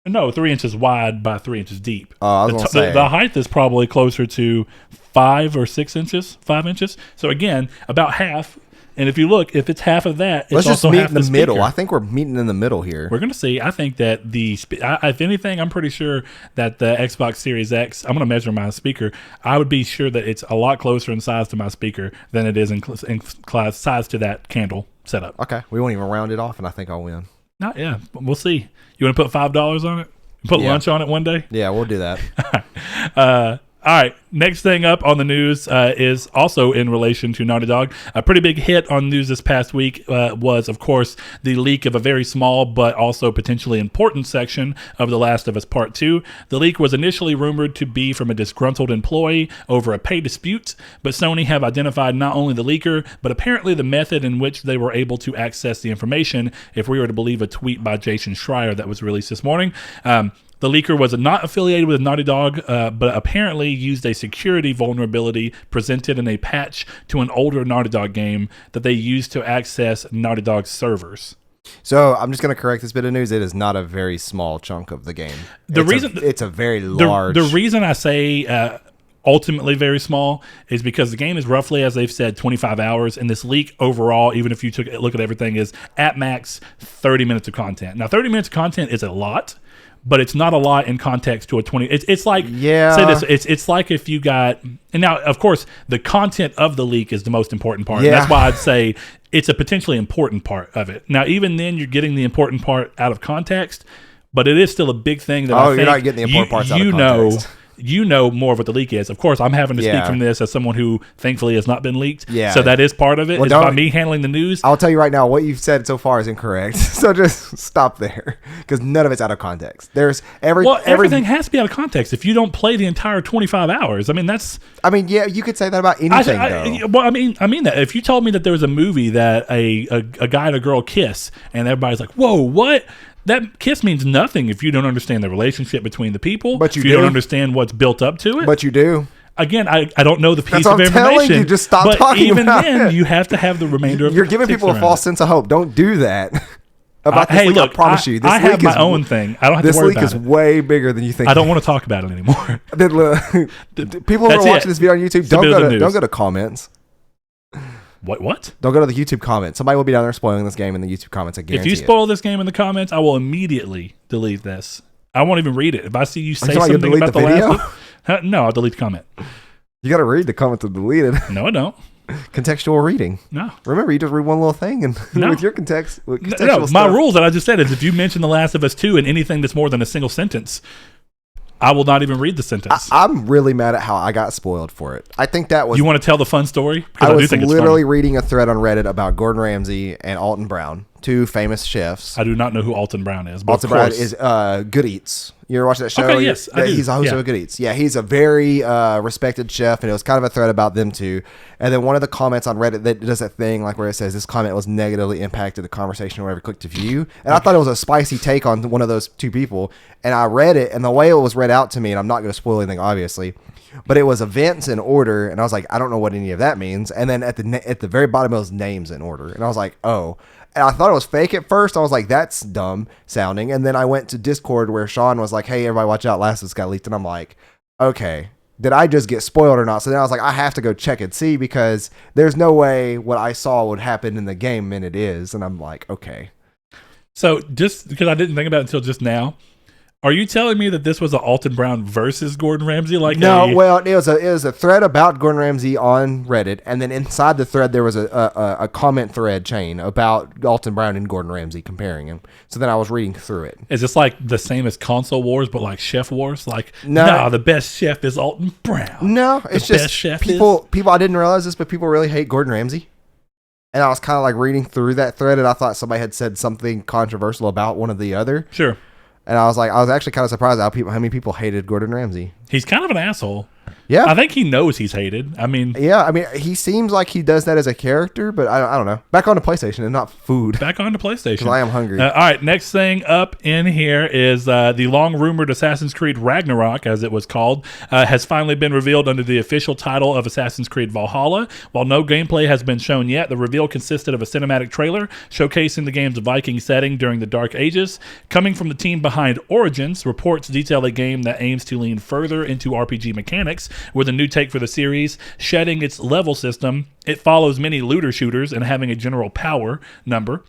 No, 3 inches wide by 3 inches deep. I was going to say. The height is probably closer to 5 or 6 inches, 5 inches. So again, about half. And if you look, if it's half of that, let's it's just also meet half in the speaker. middle. I think we're meeting in the middle here. We're going to see. I think that if anything, I'm pretty sure that the Xbox Series X, I'm going to measure my speaker. I would be sure that it's a lot closer in size to my speaker than it is in size to that candle setup. Okay. We won't even round it off, and I think I'll win. Not, yeah. We'll see. You want to put $5 on it? Put lunch on it one day? Yeah, we'll do that. All right, next thing up on the news is also in relation to Naughty Dog. A pretty big hit on news this past week was, of course, the leak of a very small but also potentially important section of The Last of Us Part 2. The leak was initially rumored to be from a disgruntled employee over a pay dispute, but Sony have identified not only the leaker, but apparently the method in which they were able to access the information, if we were to believe a tweet by Jason Schreier that was released this morning. The leaker was not affiliated with Naughty Dog, but apparently used a security vulnerability presented in a patch to an older Naughty Dog game that they used to access Naughty Dog's servers. So I'm just going to correct this bit of news. It is not a very small chunk of the game. It's a very large. The reason I say ultimately very small is because the game is roughly, as they've said, 25 hours, and this leak overall, even if you took a look at everything, is at max 30 minutes of content. Now, 30 minutes of content is a lot, but it's not a lot in context to a 20. It's like, say this, it's like if you got, and now, of course, the content of the leak is the most important part. Yeah. And that's why I'd say it's a potentially important part of it. Now, even then, you're getting the important part out of context, but it is still a big thing that I think you're not getting the important parts out of context. You know more of what the leak is. Of course, I'm having to speak from this as someone who thankfully has not been leaked. Yeah. So that is part of it. It's by me handling the news. I'll tell you right now, what you've said so far is incorrect. So just stop there, because none of it's out of context. Everything has to be out of context. If you don't play the entire 25 hours, I mean, yeah, you could say that about anything, though. Well, I mean that. If you told me that there was a movie that a guy and a girl kiss, and everybody's like, whoa, what? That kiss means nothing if you don't understand the relationship between the people. But you don't understand what's built up to it. But you do. Again, I don't know the piece of information. That's what I'm telling you. Just stop talking about it. But even then, you have to have the remainder of You're giving people a false sense of hope. Don't do that. Hey, look, I promise you. I have my own thing. I don't have to worry about it. This leak is way bigger than you think. I don't want to talk about it anymore. People who are watching this video on YouTube, don't go to comments. What? Don't go to the YouTube comments. Somebody will be down there spoiling this game in the YouTube comments. I guarantee If you spoil this game in the comments, I will immediately delete this. I won't even read it. If I see you say something about the video? No, I'll delete the comment. You got to read the comment to delete it. No, I don't. Contextual reading. No. Remember, you just read one little thing and with your contextual No, my stuff. rules that I just said is if you mention The Last of Us 2 in anything that's more than a single sentence, I will not even read the sentence. I'm really mad at how I got spoiled for it. I think that was... You want to tell the fun story? I do was think literally it's reading a thread on Reddit about Gordon Ramsay and Alton Brown, two famous chefs. I do not know who Alton Brown is. But Alton Brown is Good Eats. You ever watch that show? Okay, yes, I do. He's a host of Good Eats. Yeah, he's a very respected chef, and it was kind of a thread about them two. And then one of the comments on Reddit that does that thing like where it says this comment was negatively impacted the conversation or whatever, click to view. And I thought it was a spicy take on one of those two people. And I read it, and the way it was read out to me, and I'm not going to spoil anything, obviously, but it was events in order, and I was like, I don't know what any of that means. And then at the very bottom, it was names in order, and I was like, oh. And I thought it was fake at first. I was like, that's dumb sounding. And then I went to Discord where Sean was like, hey, everybody watch out, Last of Us got leaked. And I'm like, okay, did I just get spoiled or not? So then I was like, I have to go check and see because there's no way what I saw would happen in the game and it is. And I'm like, okay. So just because I didn't think about it until just now, are you telling me that this was an Alton Brown versus Gordon Ramsay? Well, it was a thread about Gordon Ramsay on Reddit, and then inside the thread there was a comment thread chain about Alton Brown and Gordon Ramsay comparing him. So then I was reading through it. Is this like the same as console wars, but like chef wars? Like, no, the best chef is Alton Brown. No, it's just people. I didn't realize this, but people really hate Gordon Ramsay. And I was kind of like reading through that thread, and I thought somebody had said something controversial about one or the other. Sure. And I was actually kind of surprised how many people hated Gordon Ramsay. He's kind of an asshole. Yeah. I think he knows he's hated. He seems like he does that as a character, but I don't know. Back on to PlayStation and not food. Back on to PlayStation. Because I am hungry. All right, next thing up in here is the long-rumored Assassin's Creed Ragnarok, as it was called, has finally been revealed under the official title of Assassin's Creed Valhalla. While no gameplay has been shown yet, the reveal consisted of a cinematic trailer showcasing the game's Viking setting during the Dark Ages. Coming from the team behind Origins, reports detail a game that aims to lean further into RPG mechanics, with a new take for the series, shedding its level system. It follows many looter shooters and having a general power number.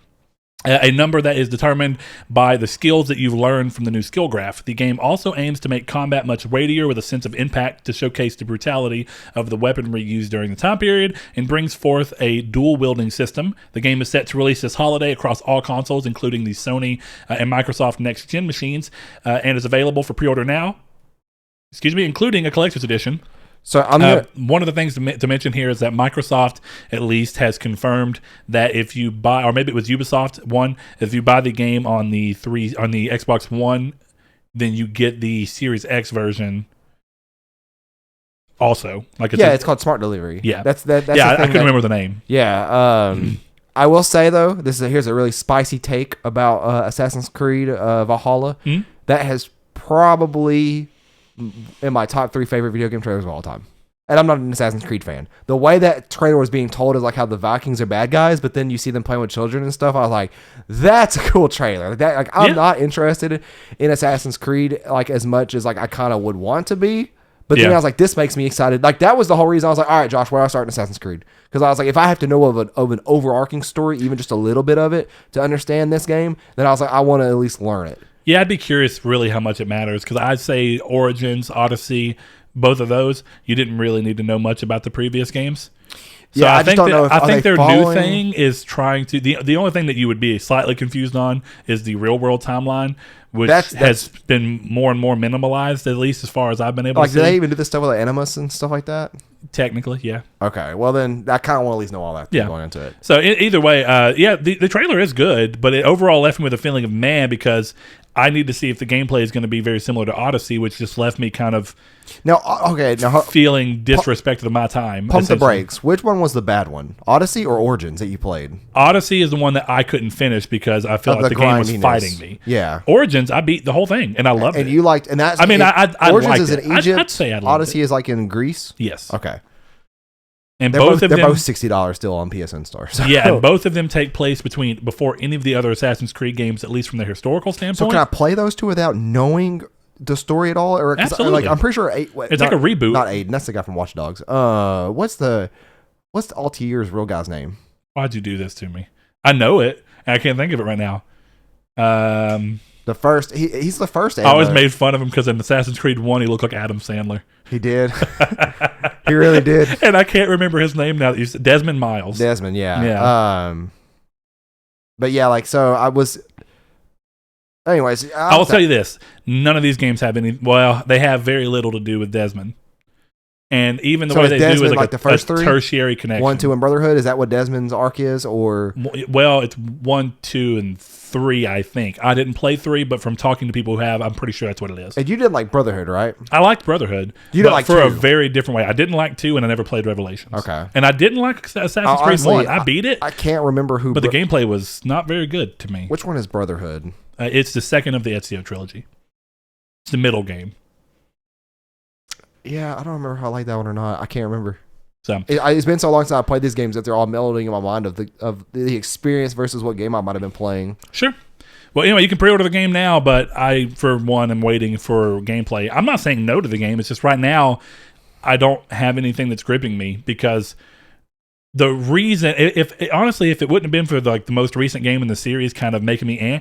A number that is determined by the skills that you've learned from the new skill graph. The game also aims to make combat much weightier with a sense of impact to showcase the brutality of the weaponry used during the time period and brings forth a dual-wielding system. The game is set to release this holiday across all consoles, including the Sony and Microsoft next-gen machines, and is available for pre-order now. Including a collector's edition. So one of the things to mention here is that Microsoft at least has confirmed that if you buy, or maybe it was Ubisoft, if you buy the game on the Xbox One, then you get the Series X version. Also, it's called Smart Delivery. Yeah, that's I couldn't remember the name. Yeah, I will say though, here's a really spicy take about Assassin's Creed Valhalla. Mm-hmm. That has probably in my top 3 favorite video game trailers of all time. And I'm not an Assassin's Creed fan. The way that trailer was being told is like how the Vikings are bad guys, but then you see them playing with children and stuff. I was like, that's a cool trailer. I'm not interested in Assassin's Creed like as much as like I kind of would want to be. But then I was like, this makes me excited. Like that was the whole reason I was like, all right, Josh, where do I start in Assassin's Creed? Because I was like, if I have to know of an overarching story, even just a little bit of it to understand this game, then I was like, I want to at least learn it. Yeah, I'd be curious really how much it matters because I'd say Origins, Odyssey, both of those, you didn't really need to know much about the previous games. So I think their new thing is trying to the only thing that you would be slightly confused on is the real world timeline, which has been more and more minimalized, at least as far as I've been able to see. Do they even do this stuff with like Animus and stuff like that? Technically, yeah. Okay, well then I kind of want to at least know all that going into it. So either way, the trailer is good, but it overall left me with a feeling of man because I need to see if the gameplay is going to be very similar to Odyssey, which just left me kind of feeling disrespected of my time. Pump the brakes. Which one was the bad one? Odyssey or Origins that you played? Odyssey is the one that I couldn't finish because I felt like the game was fighting me. Yeah. Origins, I beat the whole thing and I loved it. And you liked, and that's. Origins is in Egypt. I'd say I loved Odyssey is like in Greece. Yes. Okay. And they're both $60 still on PSN Store. So. Yeah, and both of them take place before any of the other Assassin's Creed games, at least from the historical standpoint. So can I play those two without knowing the story at all? Or, absolutely. I'm pretty sure it's like a reboot. Not Aiden. That's the guy from Watch Dogs. What's Altier's real guy's name? Why'd you do this to me? I know it, and I can't think of it right now. The first, he's the first. I always made fun of him because in Assassin's Creed 1, he looked like Adam Sandler. He did. He really did. And I can't remember his name now. He's Desmond Miles. Desmond, yeah. Yeah. But yeah, like, so I was. Anyways, I will tell you this: none of these games have any. Well, they have very little to do with Desmond. And even the way they do is like the first three? tertiary connection. 1, 2, and Brotherhood. Is that what Desmond's arc is, or? Well, it's 1, 2, and 3. I think I didn't play 3, but from talking to people who have, I'm pretty sure that's what it is. And you didn't like Brotherhood, right? I liked Brotherhood. You didn't like for 2. A very different way. I didn't like 2, and I never played Revelations. Okay. And I didn't like Assassin's Creed 1. I beat it. I can't remember who. But the gameplay was not very good to me. Which one is Brotherhood? It's the second of the Ezio trilogy. It's the middle game. Yeah, I don't remember if I like that one or not. I can't remember. So it's been so long since I played these games that they're all melding in my mind of the experience versus what game I might have been playing. Sure. Well, anyway, you can pre-order the game now, but I, for one, am waiting for gameplay. I'm not saying no to the game. It's just right now I don't have anything that's gripping me because the reason, honestly, if it wouldn't have been for the most recent game in the series kind of making me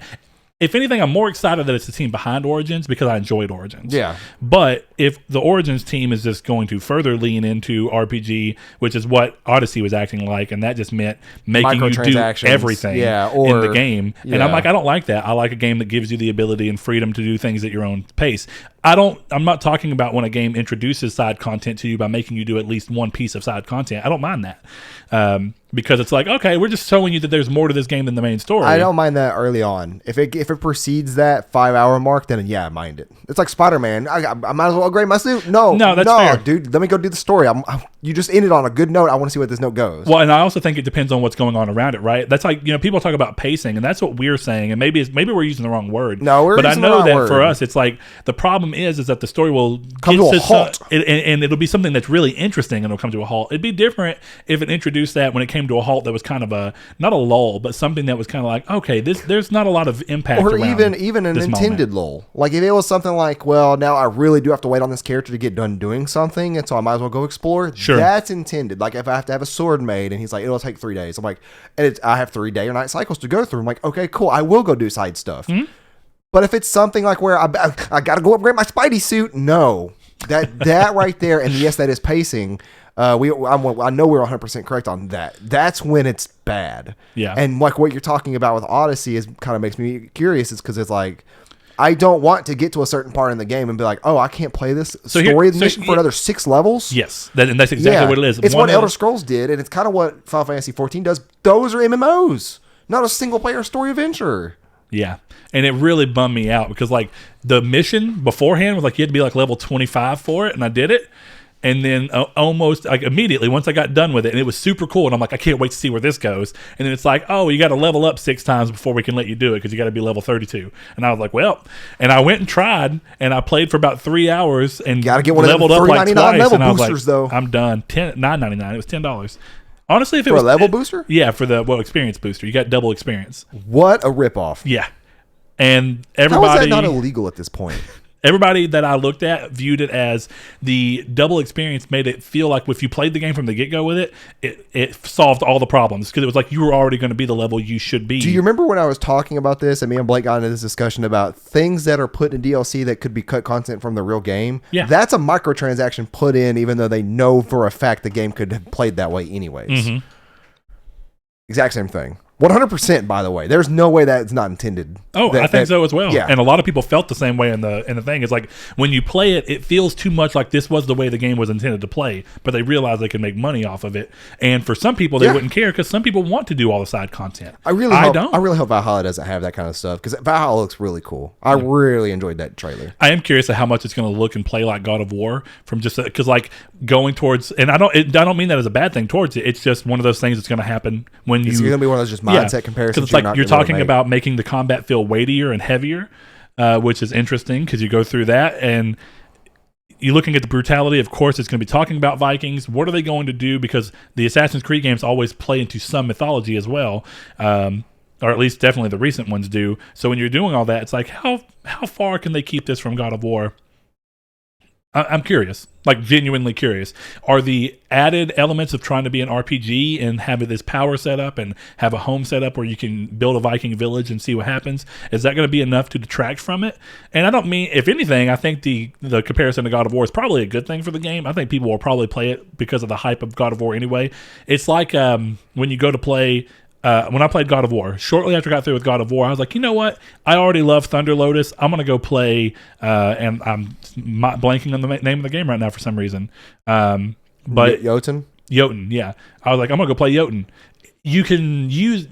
if anything, I'm more excited that it's the team behind Origins because I enjoyed Origins. Yeah. But if the Origins team is just going to further lean into RPG, which is what Odyssey was acting like, and that just meant making you do everything in the game. And I'm like, I don't like that. I like a game that gives you the ability and freedom to do things at your own pace. I'm not talking about when a game introduces side content to you by making you do at least one piece of side content. I don't mind that. Because it's like, okay, we're just showing you that there's more to this game than the main story. I don't mind that early on. If it precedes that 5-hour mark, then yeah, I mind it. It's like Spider-Man. I might as well upgrade my suit. No, that's fair. Dude. Let me go do the story. You just ended on a good note. I want to see where this note goes. Well, and I also think it depends on what's going on around it, right? That's like, people talk about pacing, and that's what we're saying. And maybe we're using the wrong word. No, we're using the wrong word. But I know that for us, it's like the problem is that the story will come to a halt, and it'll be something that's really interesting, and it'll come to a halt. It'd be different if it introduced that when it came to a halt. That was kind of not a lull, but something that was kind of like, okay, there's not a lot of impact, or even an intended lull. Like if it was something like, well, now I really do have to wait on this character to get done doing something, and so I might as well go explore. Sure, that's intended. Like if I have to have a sword made, and he's like, it'll take 3 days. I'm like, and I have 3 day or night cycles to go through. I'm like, okay, cool. I will go do side stuff. Mm-hmm. But if it's something like where I got to go upgrade my Spidey suit, no, that right there, and yes, that is pacing. I know we're 100% correct on that. That's when it's bad. Yeah. And like what you're talking about with Odyssey is kind of makes me curious. It's because it's like, I don't want to get to a certain part in the game and be like, oh, I can't play this story mission for another 6 levels. Yes. And that's exactly what it is. It's what Elder Scrolls did, and it's kind of what Final Fantasy 14 does. Those are MMOs, not a single player story adventure. Yeah. And it really bummed me out because like the mission beforehand was like you had to be like level 25 for it, and I did it. And then almost like immediately once I got done with it, and it was super cool, and I'm like, I can't wait to see where this goes. And then it's like, oh, you got to level up 6 times before we can let you do it because you got to be level 32. And I was like, well, and I went and tried, and I played for about 3 hours and got to get one leveled of them up like twice. Level and I was boosters, like, though. I'm done. $9.99. It was $10. Honestly, if it for was a level booster, yeah, for the experience booster, you got double experience. What a ripoff! Yeah, and everybody. How is that not illegal at this point? Everybody that I looked at viewed it as the double experience made it feel like if you played the game from the get-go with it, it solved all the problems because it was like you were already going to be the level you should be. Do you remember when I was talking about this and me and Blake got into this discussion about things that are put in DLC that could be cut content from the real game? Yeah. That's a microtransaction put in even though they know for a fact the game could have played that way anyways. Mm-hmm. Exact same thing. 100%, by the way. There's no way that's not intended. Oh, I think so as well. Yeah. And a lot of people felt the same way in the thing. It's like when you play it, it feels too much like this was the way the game was intended to play, but they realize they can make money off of it. And for some people, they wouldn't care because some people want to do all the side content. I really hope Valhalla doesn't have that kind of stuff because Valhalla looks really cool. I really enjoyed that trailer. I am curious of how much it's going to look and play like God of War from just because like going towards, and I don't mean that as a bad thing towards it. It's just one of those things that's going to happen when it's going to be one of those just mindset comparisons. It's like you're talking about making the combat feel weightier and heavier, which is interesting because you go through that and you're looking at the brutality. Of course, it's going to be talking about Vikings. What are they going to do? Because the Assassin's Creed games always play into some mythology as well, or at least definitely the recent ones do. So when you're doing all that, it's like how far can they keep this from God of War? I'm curious, like genuinely curious. Are the added elements of trying to be an RPG and having this power set up and have a home set up where you can build a Viking village and see what happens, is that going to be enough to detract from it? And I don't mean, if anything, I think the comparison to God of War is probably a good thing for the game. I think people will probably play it because of the hype of God of War anyway. It's like when you go to play... when I played God of War, shortly after I got through with God of War, I was like, you know what? I already love Thunder Lotus. I'm going to go play, and I'm blanking on the name of the game right now for some reason. But Jotun? Jotun, yeah. I was like, I'm going to go play Jotun. You can use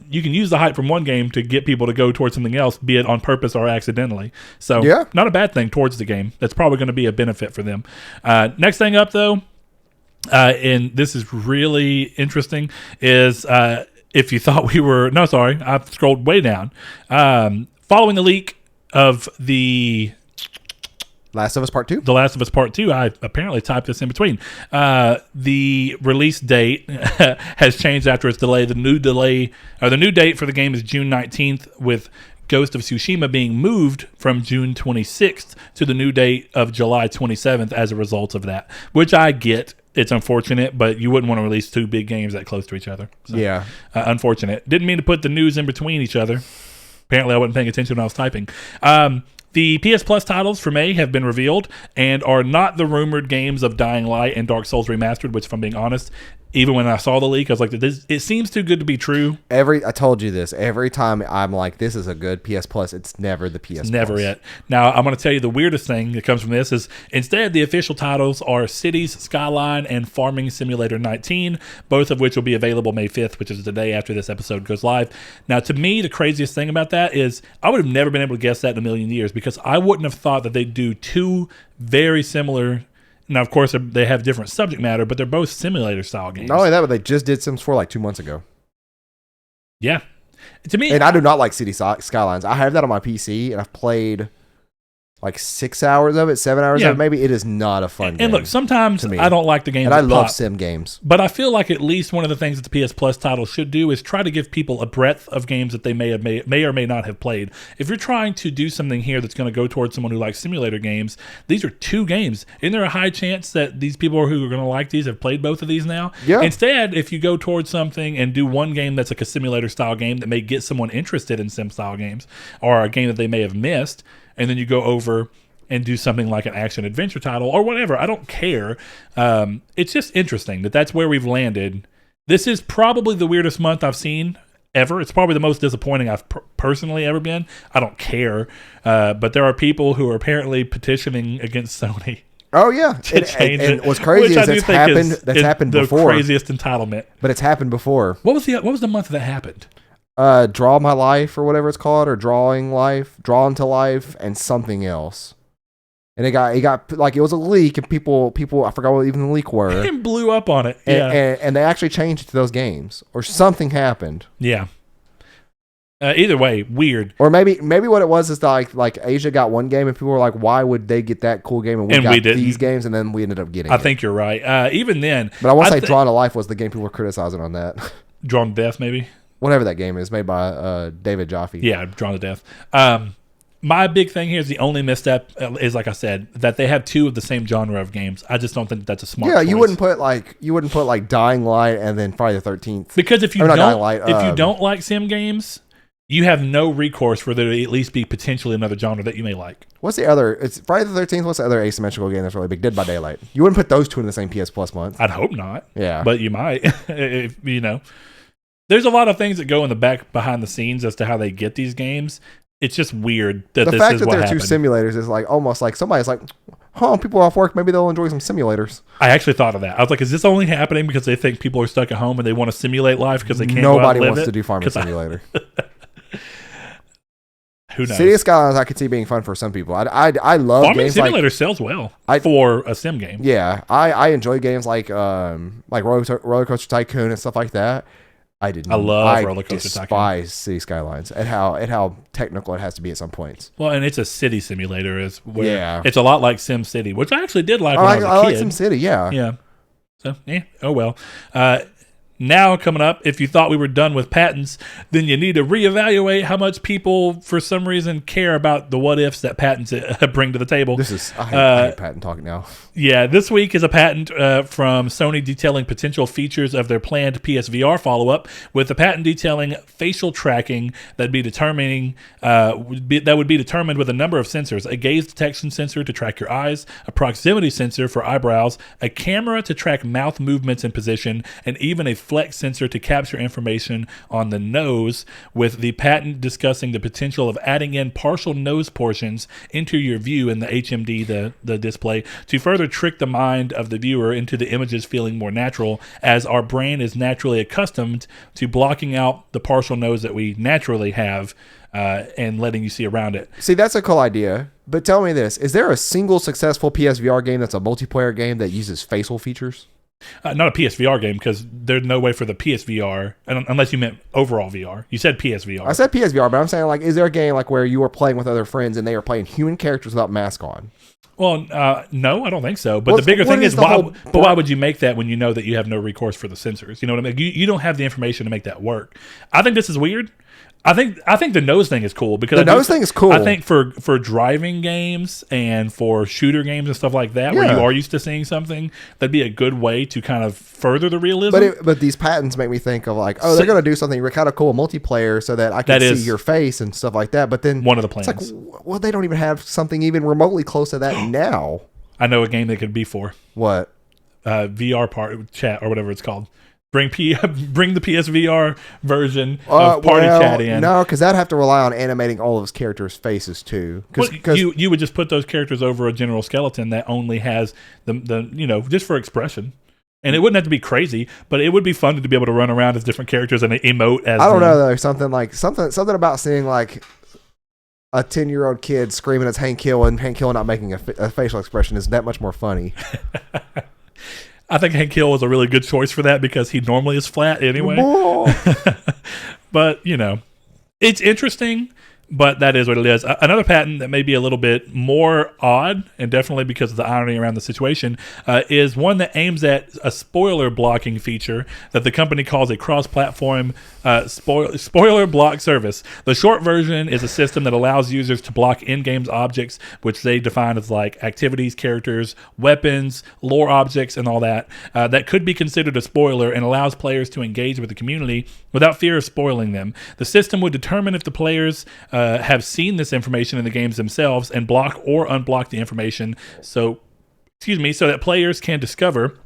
the hype from one game to get people to go towards something else, be it on purpose or accidentally. So not a bad thing towards the game. That's probably going to be a benefit for them. Next thing up, though, and this is really interesting, is... if you thought we were... No, sorry. I've scrolled way down. Following the leak of the... Last of Us Part 2? The Last of Us Part 2. I apparently typed this in between. The release date has changed after its delay. The new date for the game is June 19th, with Ghost of Tsushima being moved from June 26th to the new date of July 27th as a result of that, which I get. It's unfortunate, but you wouldn't want to release two big games that close to each other. So, yeah. Unfortunate. Didn't mean to put the news in between each other. Apparently, I wasn't paying attention when I was typing. The PS Plus titles for May have been revealed and are not the rumored games of Dying Light and Dark Souls Remastered, which, if I'm being honest, even when I saw the leak, I was like, it seems too good to be true. I told you this. Every time I'm like, this is a good PS Plus, it's never the PS Plus. Never it. Now, I'm going to tell you the weirdest thing that comes from this is instead the official titles are Cities, Skyline, and Farming Simulator 19, both of which will be available May 5th, which is the day after this episode goes live. Now, to me, the craziest thing about that is I would have never been able to guess that in a million years, because I wouldn't have thought that they'd do two very similar... Now, of course, they have different subject matter, but they're both simulator-style games. Not only that, but they just did Sims 4 like 2 months ago. Yeah. To me... And I do not like City Skylines. I have that on my PC, and I've played like 6 hours of it, 7 hours of it, maybe. It is not a fun game. And look, sometimes I don't like the games and I love pop, sim games. But I feel like at least one of the things that the PS Plus title should do is try to give people a breadth of games that they may or may not have played. If you're trying to do something here that's going to go towards someone who likes simulator games, these are two games. Isn't there a high chance that these people who are going to like these have played both of these now? Yeah. Instead, if you go towards something and do one game that's like a simulator style game that may get someone interested in sim style games, or a game that they may have missed, and then you go over and do something like an action adventure title or whatever. I don't care. It's just interesting that that's where we've landed. This is probably the weirdest month I've seen ever. It's probably the most disappointing I've personally ever been. I don't care. But there are people who are apparently petitioning against Sony. Oh, yeah. And what's crazy is that's happened before. The craziest entitlement. But it's happened before. What was the month that happened? Draw My Life or whatever it's called, or Drawing Life, Drawn to Life, and something else. And it got like, it was a leak, and people I forgot what even the leak were. And blew up on it. Yeah. And they actually changed it to those games, or something happened. Yeah. Either way, weird. Or maybe what it was is like Asia got one game, and people were like, why would they get that cool game and we got these games, and then we ended up getting it. I think you're right. Even then. But I want to say Drawn to Life was the game people were criticizing on that. Drawn to Death, maybe? Whatever that game is, made by David Jaffe. Yeah, Drawn to Death. My big thing here is the only misstep is, like I said, that they have two of the same genre of games. I just don't think that's a smart choice. You wouldn't put like Dying Light and then Friday the 13th. Because if you don't like sim games, you have no recourse for there to at least be potentially another genre that you may like. What's the other? It's Friday the 13th. What's the other asymmetrical game that's really big? Dead by Daylight. You wouldn't put those two in the same PS Plus month. I'd hope not. Yeah, but you might. If, you know, there's a lot of things that go in the back behind the scenes as to how they get these games. It's just weird that the fact that there are two simulators is like almost like somebody's like, people are off work, maybe they'll enjoy some simulators. I actually thought of that. I was like, is this only happening because they think people are stuck at home and they want to simulate life because they can't Nobody go out and live wants it? to do Farming Simulator. Who knows? City of Skylines I could see being fun for some people. I love Farming games Simulator sells well for a sim game. Yeah, I enjoy games like Roller Coaster Tycoon and stuff like that. I love Roller Coaster Tycoon. I despise City Skylines and how technical it has to be at some points. Well, and it's a city simulator. It's a lot like Sim City, which I actually did like when I was a kid. I like Sim City, yeah. Yeah. So, oh well. Now coming up, if you thought we were done with patents, then you need to reevaluate how much people, for some reason, care about the what ifs that patents bring to the table. I hate patent talk now. Yeah, this week is a patent from Sony detailing potential features of their planned PSVR follow-up, with the patent detailing facial tracking that would be determined with a number of sensors: a gaze detection sensor to track your eyes, a proximity sensor for eyebrows, a camera to track mouth movements and position, and even a flex sensor to capture information on the nose, with the patent discussing the potential of adding in partial nose portions into your view in the HMD, the display, to further trick the mind of the viewer into the images feeling more natural, as our brain is naturally accustomed to blocking out the partial nose that we naturally have and letting you see around it. See, that's a cool idea. But tell me this. Is there a single successful PSVR game that's a multiplayer game that uses facial features? Not a PSVR game, because there's no way for the PSVR, unless you meant overall VR. You said PSVR. I said PSVR, but I'm saying, like, is there a game like where you are playing with other friends and they are playing human characters without mask on? Well, no, I don't think so. But the bigger thing is, why would you make that when you know that you have no recourse for the sensors? You know what I mean? You don't have the information to make that work. I think this is weird. I think the nose thing is cool, because the nose thing is cool. I think for driving games and for shooter games and stuff like that, where you are used to seeing something, that'd be a good way to kind of further the realism. But these patents make me think of like, they're going to do something kind of cool multiplayer so that I can see your face and stuff like that. But then one of the plans. It's like, well, they don't even have something even remotely close to that now. I know a game they could be for. What? VR chat or whatever it's called. Bring the PSVR version of party chat in. No, because that'd have to rely on animating all of his characters' faces too. Because you would just put those characters over a general skeleton that only has the just for expression. And it wouldn't have to be crazy, but it would be fun to be able to run around as different characters and emote as. I don't know though. Something about seeing like a 10-year-old kid screaming as Hank Hill and Hank Hill not making a facial expression is that much more funny. I think Hank Hill was a really good choice for that, because he normally is flat anyway. But, it's interesting, but that is what it is. Another patent that may be a little bit more odd, and definitely because of the irony around the situation, is one that aims at a spoiler blocking feature that the company calls a cross-platform spoiler block service. The short version is a system that allows users to block in-game objects, which they define as like activities, characters, weapons, lore objects, and all that, that could be considered a spoiler, and allows players to engage with the community without fear of spoiling them. The system would determine if the players have seen this information in the games themselves and block or unblock the information, so that players can discover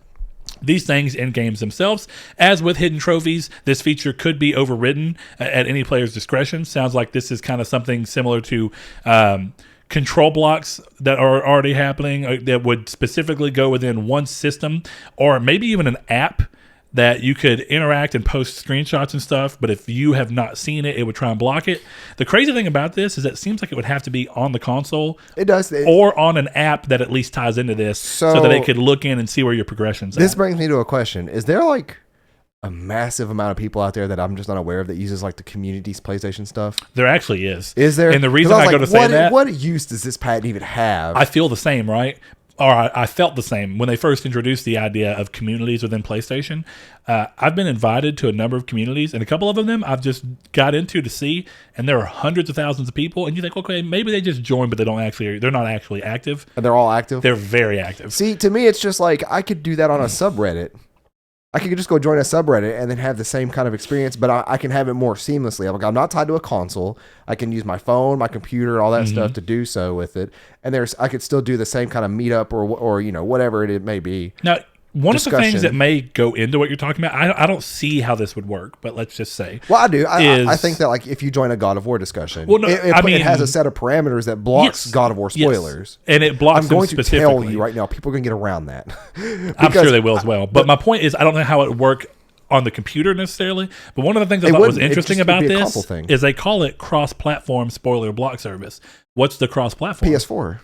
these things in games themselves. As with hidden trophies, this feature could be overridden at any player's discretion. Sounds like this is kind of something similar to control blocks that are already happening that would specifically go within one system, or maybe even an app that you could interact and post screenshots and stuff, but if you have not seen it, it would try and block it. The crazy thing about this is that it seems like it would have to be on the console. It does. Or on an app that at least ties into this, so that it could look in and see where your progression's at. This brings me to a question. Is there like a massive amount of people out there that I'm just not aware of that uses like the community's PlayStation stuff? There actually is. Is there? And the reason I go to say that... What use does this patent even have? I feel the same, right? Or I felt the same when they first introduced the idea of communities within PlayStation. I've been invited to a number of communities, and a couple of them I've just got into to see, and there are hundreds of thousands of people. And you think, okay, maybe they just joined, but they're not actually active. And they're all active? They're very active. See, to me, it's just like I could do that on a subreddit. I could just go join a subreddit and then have the same kind of experience, but I can have it more seamlessly. I'm not tied to a console. I can use my phone, my computer, all that stuff to do so with it. And I could still do the same kind of meetup or whatever it may be. Now, one of the things that may go into what you're talking about, I don't see how this would work, but let's just say. Well, I do. I think that like if you join a God of War discussion, it has a set of parameters that blocks God of War spoilers. Yes. And it blocks I'm going them to tell you right now, people are going to get around that. I'm sure they will as well. But my point is, I don't know how it would work on the computer necessarily, but one of the things I thought was interesting about this is they call it cross-platform spoiler block service. What's the cross-platform? PS4.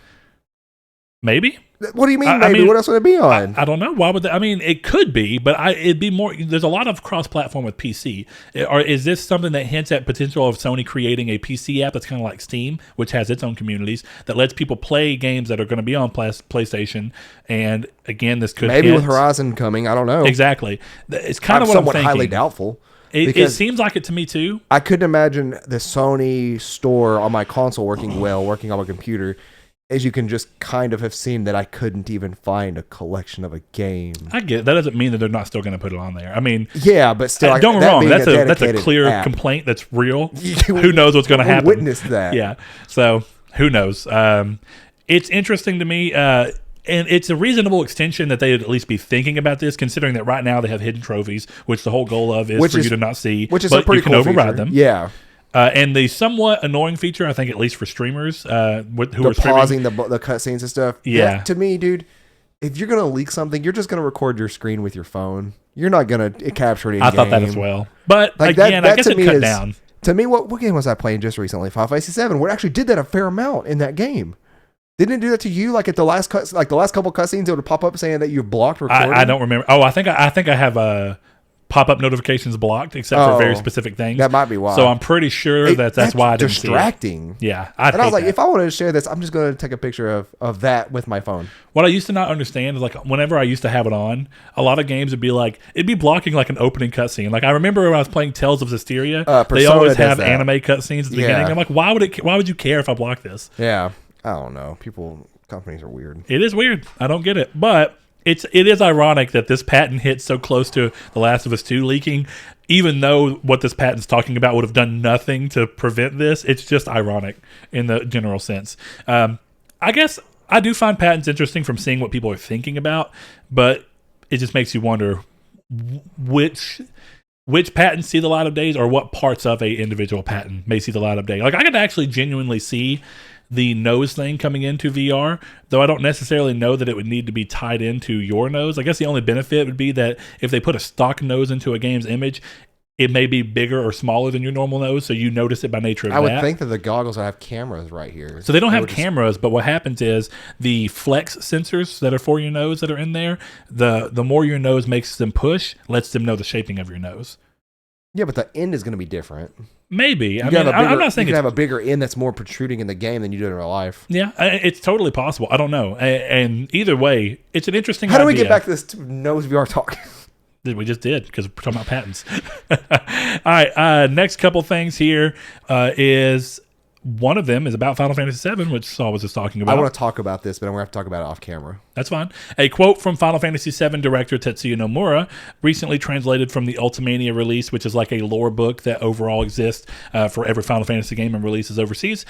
Maybe. What do you mean, maybe? What else would it be on? I don't know. Why would that? I mean, it could be, but it'd be more. There's a lot of cross-platform with PC. Or is this something that hints at potential of Sony creating a PC app that's kind of like Steam, which has its own communities that lets people play games that are going to be on PlayStation? And again, this could maybe with Horizon coming. I don't know. Exactly. It's kind of what I'm thinking. Highly doubtful. It seems like it to me too. I couldn't imagine the Sony store on my console working on my computer. As you can just kind of have seen that I couldn't even find a collection of a game. I get it. That doesn't mean that they're not still going to put it on there. I mean, yeah, but still, don't get me wrong. That's a clear complaint. That's real. Who knows what's going to happen? Witness that. Yeah. So who knows? It's interesting to me, and it's a reasonable extension that they would at least be thinking about this, considering that right now they have hidden trophies, which the whole goal of is for you to not see, which is but a pretty you can cool override feature. them. Yeah. And the somewhat annoying feature, I think, at least for streamers who are pausing the cutscenes and stuff. Yeah. That, to me, dude, if you're gonna leak something, you're just gonna record your screen with your phone. You're not gonna capture it in game. I thought that as well, but like again, that I guess it cut down. To me, what game was I playing just recently? Final Fantasy 7, where it actually did that a fair amount in that game. Didn't it do that to you? Like at the last couple cutscenes, it would pop up saying that you blocked recording. I don't remember. Oh, I think I have pop-up notifications blocked, except for very specific things. That might be why. So I'm pretty sure that's why I didn't distracting. See it. Yeah, I was like, if I wanted to share this, I'm just going to take a picture of that with my phone. What I used to not understand is like whenever I used to have it on, a lot of games would be like it'd be blocking like an opening cutscene. Like I remember when I was playing Tales of Zestiria, they always have anime cutscenes at the beginning. I'm like, why would you care if I block this? Yeah, I don't know. Companies are weird. It is weird. I don't get it, but. It is ironic that this patent hits so close to The Last of Us 2 leaking, even though what this patent's talking about would have done nothing to prevent this. It's just ironic in the general sense. I guess I do find patents interesting from seeing what people are thinking about, but it just makes you wonder which patents see the light of days or what parts of a individual patent may see the light of day. Like I could actually genuinely see the nose thing coming into VR, though I don't necessarily know that it would need to be tied into your nose. I guess the only benefit would be that if they put a stock nose into a game's image, it may be bigger or smaller than your normal nose, so you notice it by nature of that. I would think that the goggles would have cameras right here. So they don't have cameras, but what happens is the flex sensors that are for your nose that are in there, the more your nose makes them push, lets them know the shaping of your nose. Yeah, but the end is going to be different. Maybe. I'm not saying you can have a bigger end that's more protruding in the game than you do in real life. Yeah, it's totally possible. I don't know. And either way, it's an interesting idea. How do we get back to this nose VR talk? We just did because we're talking about patents. All right. Next couple things here is one of them is about Final Fantasy VII, which Saul was just talking about. I want to talk about this, but I'm going to have to talk about it off camera. That's fine. A quote from Final Fantasy VII director Tetsuya Nomura, recently translated from the Ultimania release, which is like a lore book that overall exists for every Final Fantasy game and releases overseas,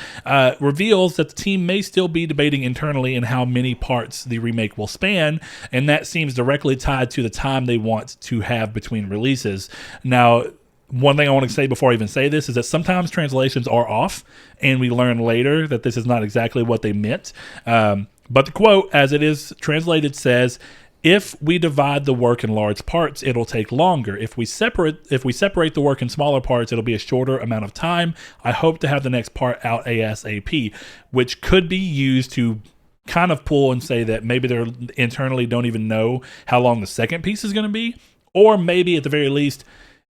reveals that the team may still be debating internally in how many parts the remake will span, and that seems directly tied to the time they want to have between releases. Now, one thing I want to say before I even say this is that sometimes translations are off, and we learn later that this is not exactly what they meant. But the quote, as it is translated, says, "If we divide the work in large parts, it'll take longer. If we separate the work in smaller parts, it'll be a shorter amount of time. I hope to have the next part out ASAP," which could be used to kind of pull and say that maybe they internally don't even know how long the second piece is going to be, or maybe at the very least,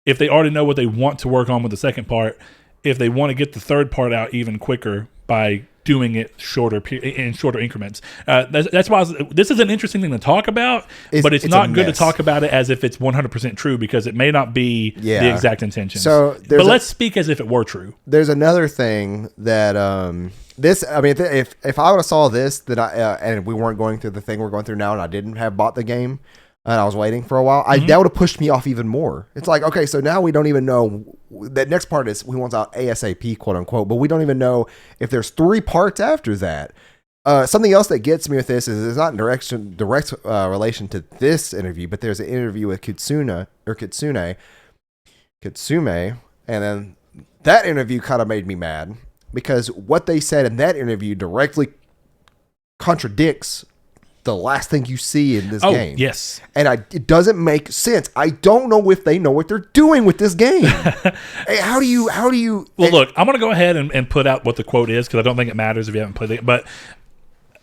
if they already know what they want to work on with the second part, if they want to get the third part out even quicker by doing it in shorter increments. That's why this is an interesting thing to talk about, but it's not good to talk about it as if it's 100% true because it may not be the exact intention. So, but let's speak as if it were true. There's another thing that if I would have saw this and we weren't going through the thing we're going through now, and I didn't have bought the game, and I was waiting for a while, that would have pushed me off even more. It's like, okay, so now we don't even know. That next part is we want out ASAP, quote unquote, but we don't even know if there's 3 parts after that. Something else that gets me with this is it's not in direct relation to this interview, but there's an interview with Kitsume, and then that interview kind of made me mad because what they said in that interview directly contradicts the last thing you see in this game. Yes. And it doesn't make sense. I don't know if they know what they're doing with this game. Hey, how do you Well, look, I'm going to go ahead and put out what the quote is because I don't think it matters if you haven't played it. But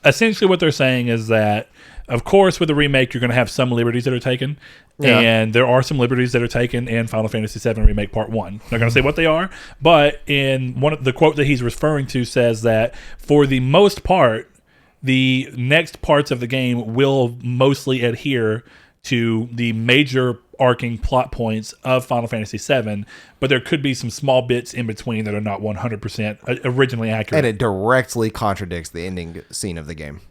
essentially what they're saying is that, of course, with the remake, you're going to have some liberties that are taken. Yeah. And there are some liberties that are taken in Final Fantasy VII Remake Part 1. They're going to say what they are, but in one of the quote that he's referring to says that for the most part, the next parts of the game will mostly adhere to the major arcing plot points of Final Fantasy VII, but there could be some small bits in between that are not 100% originally accurate. And it directly contradicts the ending scene of the game.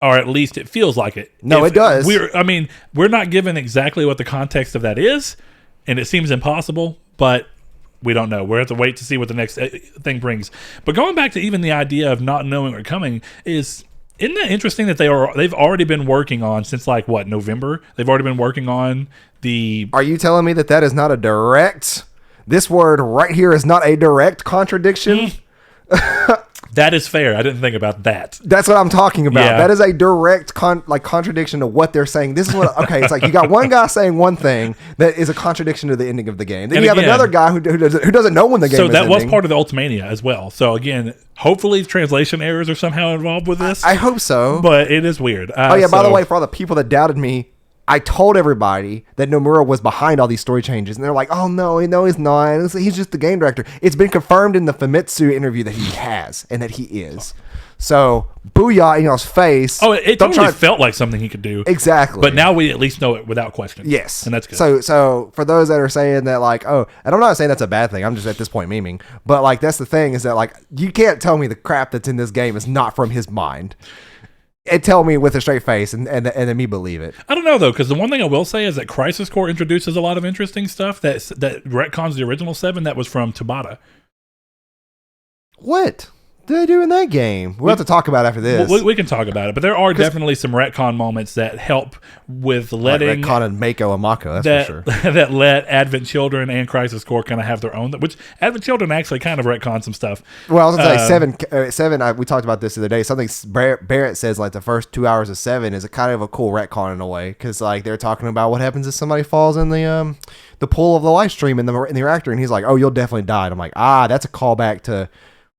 Or at least it feels like it. No, it does. We're not given exactly what the context of that is, and it seems impossible, but we don't know. We'll have to wait to see what the next thing brings. But going back to even the idea of not knowing what's coming isn't that interesting that they've already been working on since November? They've already been working on the... Are you telling me that is not a direct... This word right here is not a direct contradiction? That is fair. I didn't think about that. That's what I'm talking about. Yeah. That is a direct contradiction to what they're saying. This is what... Okay, it's like you got one guy saying one thing that is a contradiction to the ending of the game. Then you have another guy who doesn't know when the game is ending. So that was part of the Ultimania as well. So again, hopefully translation errors are somehow involved with this. I hope so. But it is weird. By the way, for all the people that doubted me, I told everybody that Nomura was behind all these story changes, and they're like, "Oh no, he's not. He's just the game director." It's been confirmed in the Famitsu interview that he has and that he is. So, booyah in y'all's face. Oh, it totally felt like something he could do. Exactly. But now we at least know it without question. Yes, and that's good. So for those that are saying that, and I'm not saying that's a bad thing. I'm just at this point memeing. But that's the thing is that you can't tell me the crap that's in this game is not from his mind. And tell me with a straight face and then me believe it. I don't know, though, because the one thing I will say is that Crisis Core introduces a lot of interesting stuff that retcons the original 7 that was from Tabata. What did they do in that game? We'll have to talk about it after this. We can talk about it, but there are definitely some retcon moments that help with letting... retcon and Mako and Mako, that's for sure. That let Advent Children and Crisis Core kind of have their own... Which Advent Children actually kind of retcon some stuff. Well, I was going to say, 7 we talked about this the other day. Something Barrett says the first 2 hours of 7 is a kind of a cool retcon in a way, because they're talking about what happens if somebody falls in the pool of the live stream in the reactor, and he's like, "Oh, you'll definitely die." And I'm like, that's a callback to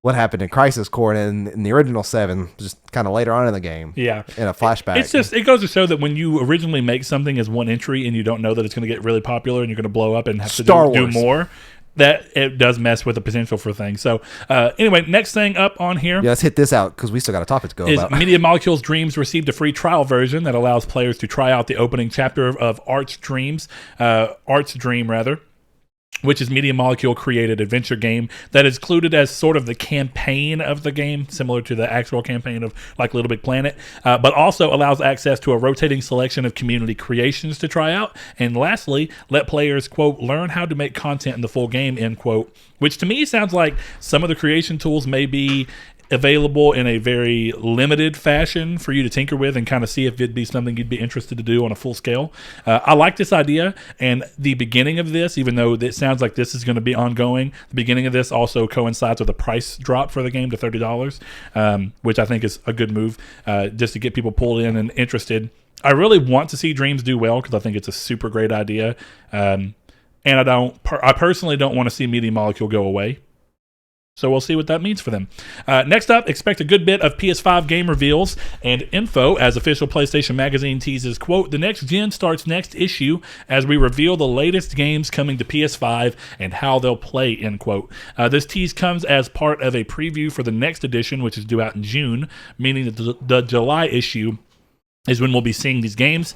what happened in Crisis Core and in the original 7, just kind of later on in the game. Yeah. In a flashback. It goes to show that when you originally make something as one entry and you don't know that it's going to get really popular and you're going to blow up and have to do more, that it does mess with the potential for things. So anyway, next thing up on here. Yeah, let's hit this out because we still got a topic to go about. Media Molecules Dreams received a free trial version that allows players to try out the opening chapter of Art's Dream, which is Media Molecule created adventure game that is included as sort of the campaign of the game, similar to the actual campaign of Little Big Planet, but also allows access to a rotating selection of community creations to try out. And lastly, let players, quote, learn how to make content in the full game, end quote, which to me sounds like some of the creation tools may be available in a very limited fashion for you to tinker with and kind of see if it'd be something you'd be interested to do on a full scale. I like this idea, and the beginning of this, even though it sounds like this is going to be ongoing, the beginning of this also coincides with a price drop for the game to $30, which I think is a good move, just to get people pulled in and interested. I really want to see Dreams do well because I think it's a super great idea, and I personally don't want to see Media Molecule go away. So we'll see what that means for them. Next up, expect a good bit of PS5 game reveals and info as official PlayStation Magazine teases, quote, the next gen starts next issue as we reveal the latest games coming to PS5 and how they'll play, end quote. This tease comes as part of a preview for the next edition, which is due out in June, meaning that the July issue is when we'll be seeing these games.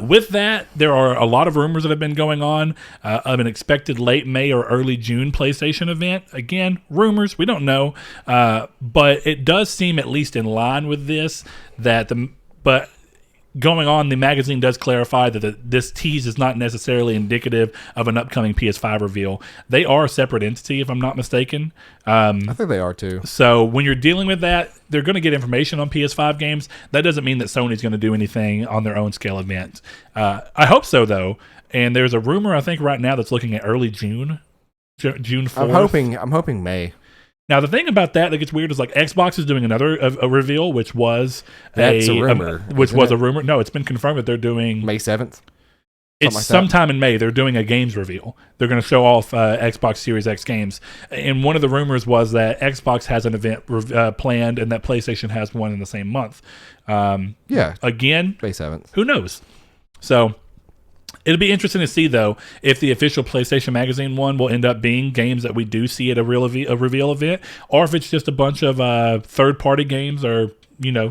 With that, there are a lot of rumors that have been going on of an expected late May or early June PlayStation event. Again, rumors, we don't know. But it does seem, at least in line with this, but going on, the magazine does clarify that this tease is not necessarily indicative of an upcoming PS5 reveal. They are a separate entity, if I'm not mistaken. I think they are too. So when you're dealing with that, they're going to get information on PS5 games. That doesn't mean that Sony's going to do anything on their own scale event. I hope so, though. And there's a rumor, I think, right now that's looking at early June 4th. I'm hoping May. Now, the thing about that gets weird is Xbox is doing another a reveal, which was a rumor. A rumor. No, it's been confirmed that they're doing May 7th. It's sometime in May. They're doing a games reveal. They're going to show off Xbox Series X games. And one of the rumors was that Xbox has an event planned and that PlayStation has one in the same month. Again, May 7th. Who knows? So it'll be interesting to see, though, if the official PlayStation Magazine one will end up being games that we do see at a reveal event, or if it's just a bunch of third-party games or,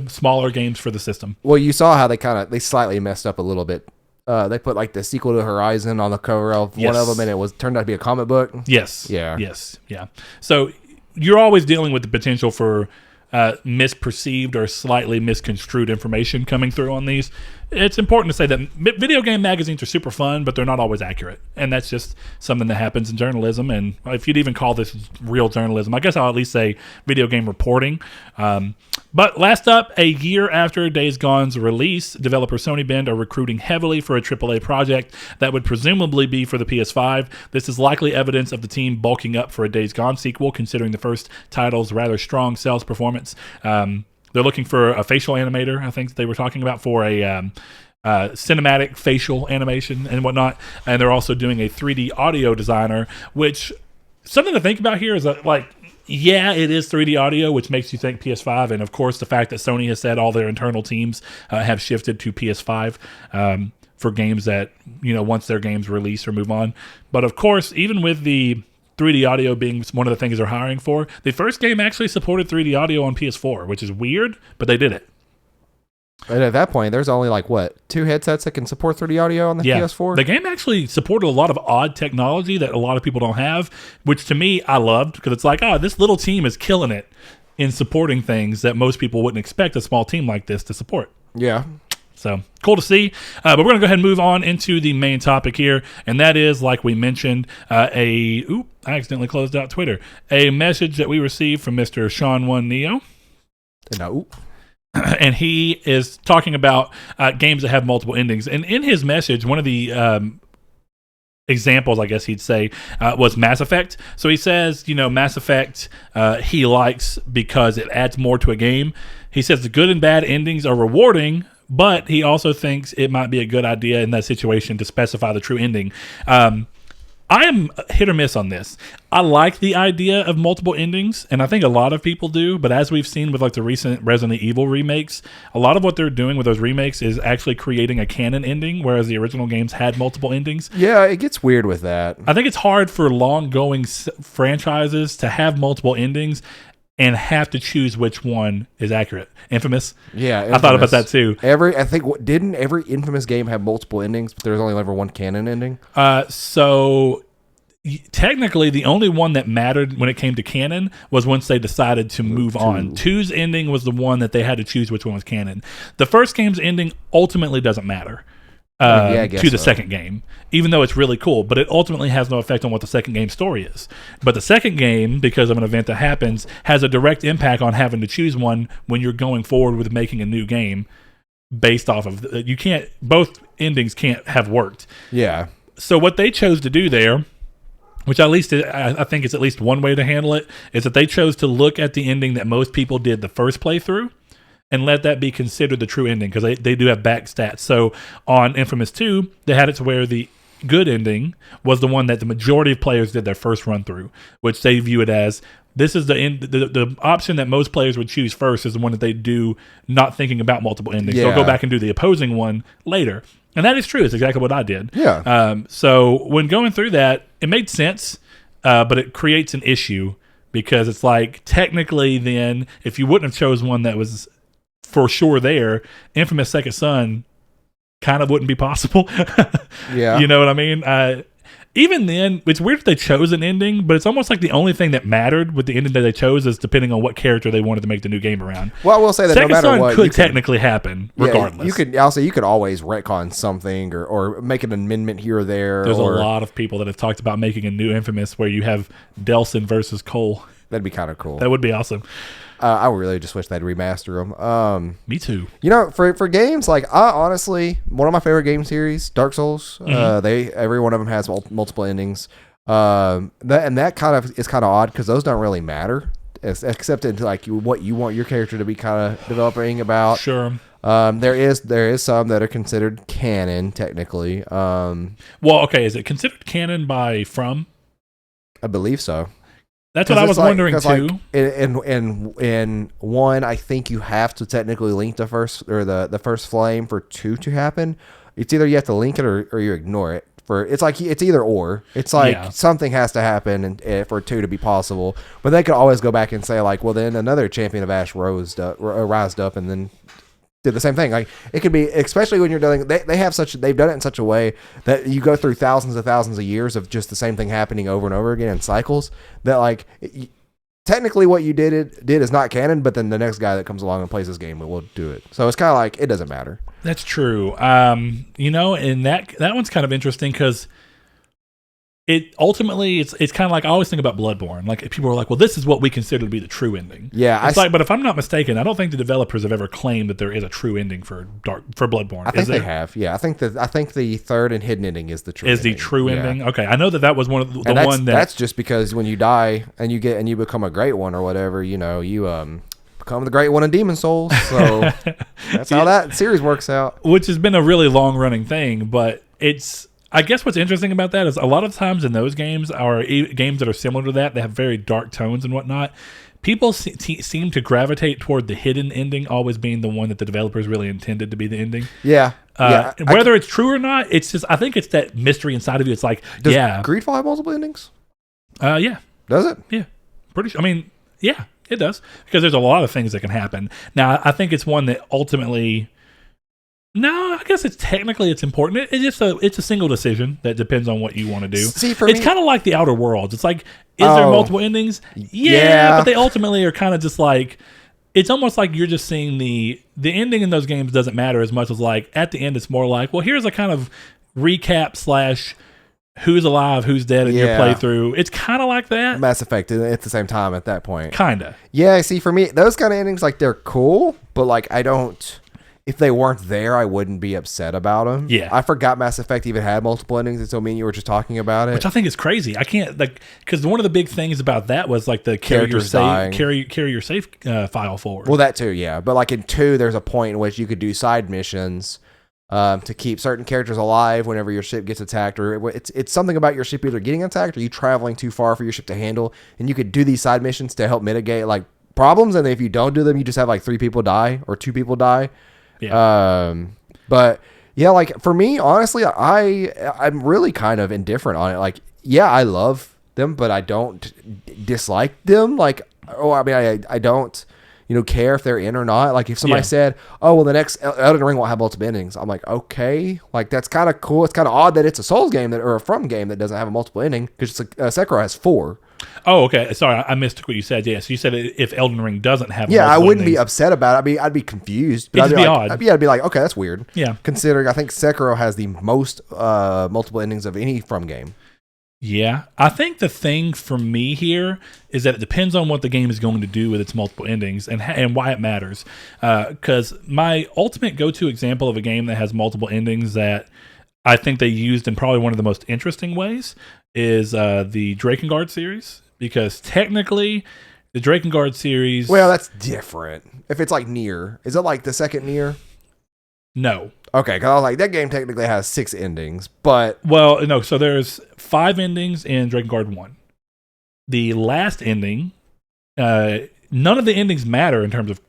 smaller games for the system. Well, you saw how they slightly messed up a little bit. They put like the sequel to Horizon on the cover of one of them, and it turned out to be a comic book. Yes. Yeah. Yes. Yeah. So you're always dealing with the potential for misperceived or slightly misconstrued information coming through on these. It's important to say that video game magazines are super fun, but they're not always accurate. And that's just something that happens in journalism. And if you'd even call this real journalism, I guess I'll at least say video game reporting. But last up, a year after Days Gone's release, developer Sony Bend are recruiting heavily for a AAA project that would presumably be for the PS5. This is likely evidence of the team bulking up for a Days Gone sequel, considering the first title's rather strong sales performance. They're looking for a facial animator, I think they were talking about, for a cinematic facial animation and whatnot. And they're also doing a 3D audio designer, which something to think about here is that, it is 3D audio, which makes you think PS5. And, of course, the fact that Sony has said all their internal teams have shifted to PS5 for games that, once their games release or move on. But, of course, even with the 3D audio being one of the things they're hiring for, the first game actually supported 3D audio on PS4, which is weird, but they did it. And at that point, there's only 2 headsets that can support 3D audio on the PS4? The game actually supported a lot of odd technology that a lot of people don't have, which to me, I loved, because it's this little team is killing it in supporting things that most people wouldn't expect a small team like this to support. Yeah. So cool to see. But we're going to go ahead and move on into the main topic here. And that is, like we mentioned, I accidentally closed out Twitter. A message that we received from Mr. Sean One Neo. And he is talking about games that have multiple endings. And in his message, one of the examples, I guess he'd say, was Mass Effect. So he says, Mass Effect he likes because it adds more to a game. He says the good and bad endings are rewarding, but he also thinks it might be a good idea in that situation to specify the true ending. I am hit or miss on this. I like the idea of multiple endings, and I think a lot of people do, but as we've seen with the recent Resident Evil remakes, a lot of what they're doing with those remakes is actually creating a canon ending, whereas the original games had multiple endings. Yeah, it gets weird with that. I think it's hard for long-going franchises to have multiple endings and have to choose which one is accurate. Infamous? Yeah, Infamous. I thought about that too. Didn't every Infamous game have multiple endings, but there was only ever one canon ending? So technically, the only one that mattered when it came to canon was once they decided to move on. 2's ending was the one that they had to choose which one was canon. The first game's ending ultimately doesn't matter to the second game, even though it's really cool, but it ultimately has no effect on what the second game's story is. But the second game, because of an event that happens, has a direct impact on having to choose one when you're going forward with making a new game based off of both endings can't have worked. Yeah. So what they chose to do there, which at least I think is at least one way to handle it, is that they chose to look at the ending that most people did the first playthrough and let that be considered the true ending, because they do have back stats. So on Infamous 2, they had it to where the good ending was the one that the majority of players did their first run through, which they view it as, this is the option that most players would choose first is the one that they do not thinking about multiple endings. Yeah. They'll go back and do the opposing one later. And that is true. It's exactly what I did. Yeah. So when going through that, it made sense, but it creates an issue, because it's technically then, if you wouldn't have chose one that was for sure there, Infamous Second Son kind of wouldn't be possible. Yeah. You know what I mean? Even then, it's weird that they chose an ending, but it's almost like the only thing that mattered with the ending that they chose is depending on what character they wanted to make the new game around. Well, I will say that Second no matter Son what, could technically happen regardless. You could always retcon something or make an amendment here or there. There's a lot of people that have talked about making a new Infamous where you have Delsin versus Cole. That'd be kind of cool. That would be awesome. I really just wish they'd remaster them. Me too. For games, I honestly, one of my favorite game series, Dark Souls, every one of them has multiple endings. That kind of is kind of odd, because those don't really matter, except in what you want your character to be kind of developing about. Sure. There is some that are considered canon technically. Well, okay, is it considered canon by From? I believe so. That's what I was wondering too. Like in one, I think you have to technically link the first flame for two to happen. It's either you have to link it or you ignore it. It's either or. It's like something has to happen and for two to be possible. But they could always go back and say like, well, then another champion of Ash rised up and then did the same thing. Like it could be, especially when you're doing, they've done it in such a way that you go through thousands of years of just the same thing happening over and over again in cycles. That like technically what you did is not canon, but then the next guy that comes along and plays this game will do it. So it's kind of like it doesn't matter. That's true. And that one's kind of interesting because it ultimately it's kind of like I always think about Bloodborne. Like people are like, well, this is what we consider to be the true ending. Yeah, but if I'm not mistaken, I don't think the developers have ever claimed that there is a true ending for Bloodborne. I think they have. Yeah, I think the third and hidden ending is the true. The true ending? Okay, I know that was one of the one that's just because when you die and you become a great one or whatever, you become the great one in Demon Souls. So that's how that series works out. Which has been a really long running thing, but it's. I guess what's interesting about that is a lot of times in those games, or games that are similar to that, they have very dark tones and whatnot. People seem to gravitate toward the hidden ending always being the one that the developers really intended to be the ending. Yeah. Whether it's true or not, it's just I think it's that mystery inside of you. It's like, does Greedfall have multiple endings? Yeah. Does it? Yeah. Pretty sure. I mean, yeah, it does. Because there's a lot of things that can happen. Now, I think it's one that ultimately... No, I guess it's important. It's a single decision that depends on what you want to do. See, for it's me, kind of like the Outer Worlds. It's like, is there multiple endings? Yeah, but they ultimately are kind of just like, it's almost like you're just seeing the ending in those games doesn't matter as much as like at the end it's more like, well, here's a kind of recap / who's alive, who's dead in your playthrough. It's kind of like that. Mass Effect at the same time at that point. Kinda. Yeah, see, for me, those kind of endings, like they're cool, but like I don't. If they weren't there, I wouldn't be upset about them. Yeah. I forgot Mass Effect even had multiple endings until me and you were just talking about it. Which I think is crazy. I can't, because one of the big things about that was like the carry your save file forward. Well, that too, yeah. But like in 2, there's a point in which you could do side missions to keep certain characters alive whenever your ship gets attacked, or it's something about your ship either getting attacked or you traveling too far for your ship to handle, and you could do these side missions to help mitigate like problems, and if you don't do them, you just have like 3 people die or 2 people die. Yeah. But yeah, like for me, honestly, I'm really kind of indifferent on it. Like, yeah, I love them, but I don't dislike them. Like, I don't, care if they're in or not. Like if somebody said, oh, well, the next Elden Ring won't have multiple endings. I'm like, okay, like that's kind of cool. It's kind of odd that it's a Souls game or a From game that doesn't have a multiple ending because Sekiro has 4. Oh, okay. Sorry, I missed what you said. Yeah, so you said if Elden Ring doesn't have I wouldn't be upset about it. I'd be confused. But It'd be odd. I'd be like, okay, that's weird. Yeah. Considering I think Sekiro has the most multiple endings of any From game. Yeah. I think the thing for me here is that it depends on what the game is going to do with its multiple endings and why it matters. Because my ultimate go-to example of a game that has multiple endings that I think they used in probably one of the most interesting ways is the Drakengard series, because technically the Drakengard series... Well, that's different. If it's like Nier, is it like the second Nier? No. Okay, because I was like, that game technically has 6 endings, but... Well, no, so there's 5 endings in Drakengard 1. The last ending, none of the endings matter in terms of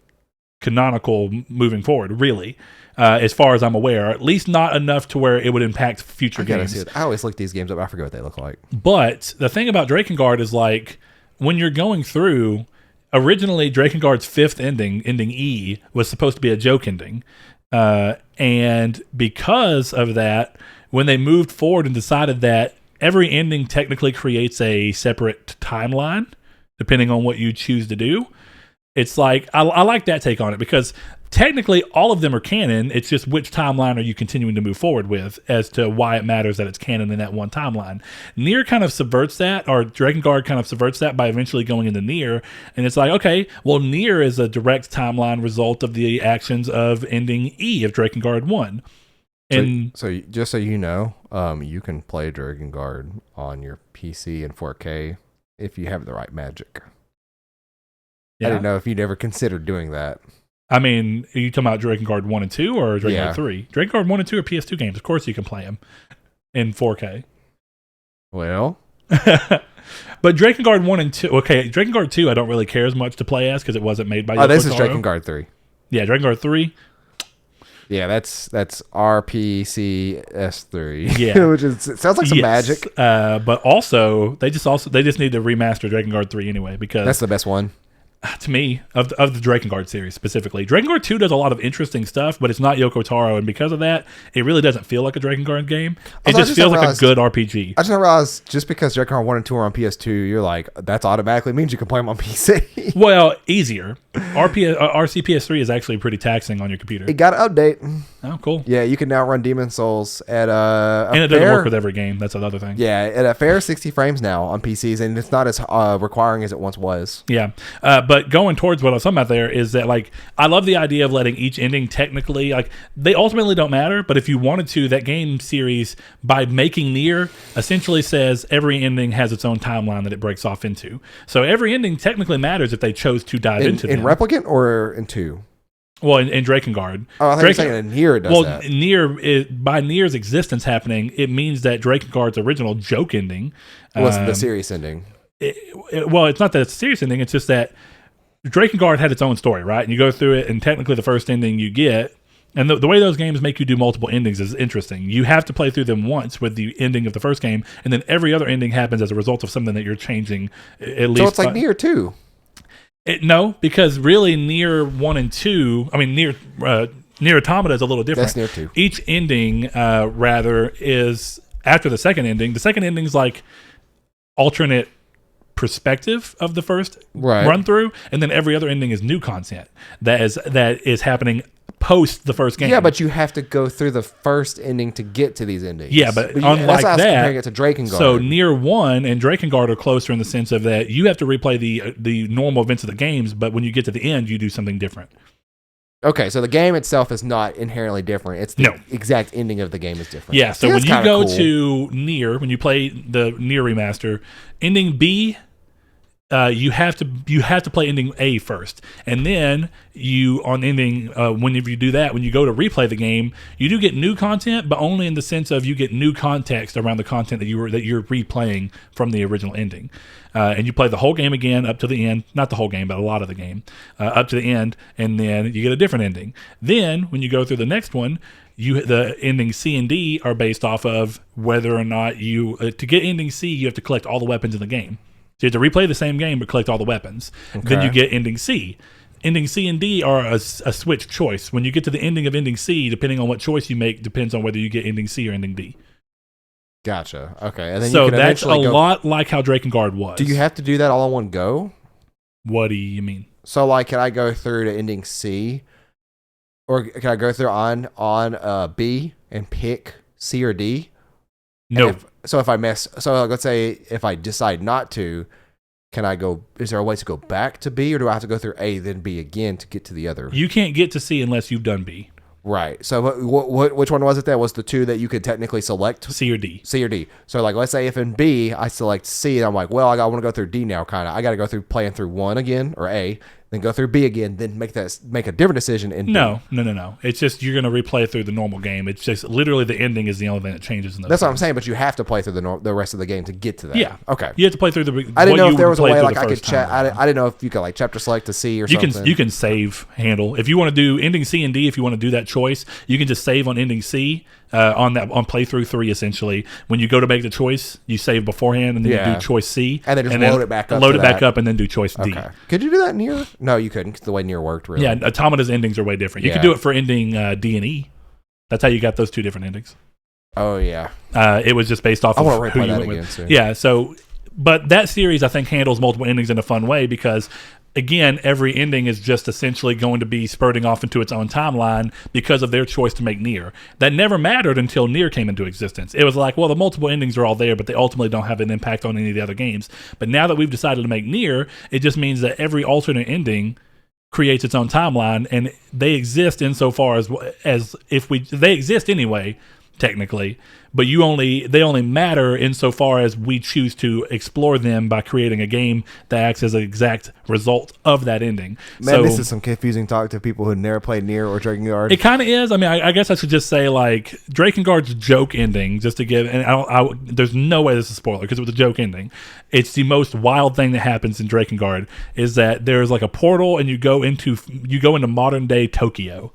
canonical moving forward, really. As far as I'm aware, at least not enough to where it would impact future games. I always look these games up. I forget what they look like. But the thing about Drakengard is like when you're going through, originally Drakengard's 5th ending E, was supposed to be a joke ending. And because of that, when they moved forward and decided that every ending technically creates a separate timeline, depending on what you choose to do, it's like, I like that take on it because technically all of them are canon. It's just which timeline are you continuing to move forward with as to why it matters that it's canon in that one timeline. Nier kind of subverts that, or Drakengard kind of subverts that by eventually going into Nier. And it's like, okay, well, Nier is a direct timeline result of the actions of ending E of Drakengard 1. And so just so you know, you can play Drakengard on your PC in 4K if you have the right magic. Yeah. I didn't know if you'd ever considered doing that. I mean, are you talking about Drakengard 1 and 2 or Drakengard Yeah. 3? Drakengard 1 and 2 are PS2 games. Of course you can play them in 4K. Well, But Drakengard 1 and 2, okay, Drakengard 2 I don't really care as much to play as because it wasn't made by Yoko this is Taro. Drakengard 3. Yeah, Drakengard 3. Yeah, that's RPCS3. Yeah. Which is, it sounds like some magic. But also they just need to remaster Drakengard 3 anyway because That's the best one. to me, of the Drakengard series specifically. Drakengard 2 does a lot of interesting stuff, but it's not Yoko Taro, and because of that, it really doesn't feel like a Drakengard game. It just feels like a good RPG. I just realized just because Drakengard 1 and 2 are on PS2, you're like, that's automatically means you can play them on PC. Well, easier. RCPS3 is actually pretty taxing on your computer. It got an update. Oh, cool. Yeah, you can now run Demon Souls at and it doesn't work with every game. That's another thing. Yeah, at a fair 60 frames now on PCs, and it's not as requiring as it once was. Yeah. But going towards what I was talking about there is that, like, I love the idea of letting each ending technically, like, they ultimately don't matter, but if you wanted to, that game series, by making Nier, essentially says every ending has its own timeline that it breaks off into. So every ending technically matters if they chose to dive into them. In Replicant or in 2? Well, in Drakengard. Oh, I thought you were saying in Nier does that. Nier, by Nier's existence happening, it means that Drakengard's original joke ending was the serious ending. Well, it's not that it's a serious ending, it's just that Drakengard had its own story, right? And you go through it, and technically the first ending you get, and the way those games make you do multiple endings is interesting. You have to play through them once with the ending of the first game, and then every other ending happens as a result of something that you're changing. At least, so it's like Nier 2. No, because really Nier 1 and 2, I mean, Nier Automata is a little different. That's Nier 2. Each ending, rather, is after the second ending. The second ending's like alternate perspective of the first run through, and then every other ending is new content that is happening post the first game. Yeah, but you have to go through the first ending to get to these endings. Yeah, but unlike that's how I was that, comparing it to Drakengard. So Nier 1 and Drakengard are closer in the sense of that you have to replay the normal events of the games, but when you get to the end, you do something different. Okay, so the game itself is not inherently different. It's the exact ending of the game is different. Yeah, so when you go to Nier, when you play the Nier remaster, ending B, you have to play ending A first, and then on ending whenever you do that, when you go to replay the game, you do get new content, but only in the sense of you get new context around the content that you're replaying from the original ending. And you play the whole game again up to the end, not the whole game, but a lot of the game, up to the end, and then you get a different ending. Then, when you go through the next one, the ending C and D are based off of whether or not to get ending C, you have to collect all the weapons in the game. So you have to replay the same game, but collect all the weapons. Okay. Then you get ending C. Ending C and D are a switch choice. When you get to the ending of ending C, depending on what choice you make, depends on whether you get ending C or ending D. Gotcha. Okay. And then so that's a lot like how Drakengard was. Do you have to do that all in one go? What do you mean? So, like, can I go through to ending C, or can I go through on B and pick C or D? No. If I miss, let's say if I decide not to, can I go? Is there a way to go back to B, or do I have to go through A then B again to get to the other? You can't get to C unless you've done B. Right. So which one was it? That was the two that you could technically select? C or D. C or D. So, like, let's say if in B I select C, and I'm like, well, I want to go through D now. Kind of. I got to go through playing through 1 again, or A, then go through B again, then make a different decision in B. No. It's just you're going to replay through the normal game. It's just literally the ending is the only thing that changes in those. That's what I'm saying, but you have to play through the rest of the game to get to that. Yeah. Okay. You have to play through the. I didn't know if there was a way like I could I didn't know if you could like chapter select to C or something. You can save handle if you want to do ending C and D. If you want to do that choice, you can just save on ending C on playthrough 3. Essentially, when you go to make the choice, you save beforehand and then you do choice C and then just load it back up. Load it back up and then do choice D. Okay. Could you do that in Nier? No, you couldn't. The way Nier worked, really. Yeah, Automata's endings are way different. You can do it for ending D and E. That's how you got those two different endings. Oh yeah. It was just based off of who you went with. Soon. Yeah. So, but that series I think handles multiple endings in a fun way because, again, every ending is just essentially going to be spurting off into its own timeline because of their choice to make Nier. That never mattered until Nier came into existence. It was like, well, the multiple endings are all there, but they ultimately don't have an impact on any of the other games. But now that we've decided to make Nier, it just means that every alternate ending creates its own timeline, and they exist insofar as if they exist anyway, technically, but they only matter insofar as we choose to explore them by creating a game that acts as an exact result of that ending. Man, this is some confusing talk to people who never played Nier or Drakengard. It kind of is. I mean, I guess I should just say, like, Drakengard's joke ending, just to give, and there's no way this is a spoiler because it was a joke ending. It's the most wild thing that happens in Drakengard is that there's like a portal and you go into modern day Tokyo.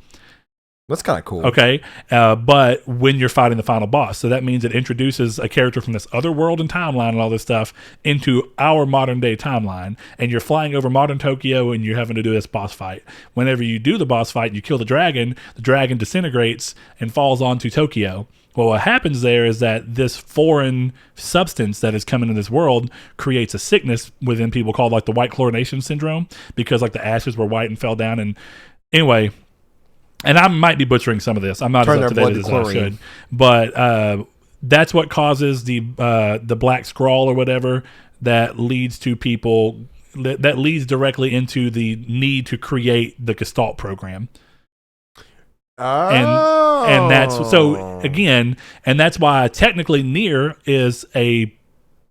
That's kind of cool. Okay, but when you're fighting the final boss, so that means it introduces a character from this other world and timeline and all this stuff into our modern day timeline, and you're flying over modern Tokyo and you're having to do this boss fight. Whenever you do the boss fight and you kill the dragon disintegrates and falls onto Tokyo. Well, what happens there is that this foreign substance that is coming into this world creates a sickness within people called like the white chlorination syndrome, because like the ashes were white and fell down. And anyway, and I might be butchering some of this. I'm not as up to date as I should. But that's what causes the black scrawl or whatever that leads to people, that leads directly into the need to create the Gestalt program. Oh. And that's, so again, and that's why technically Nier is a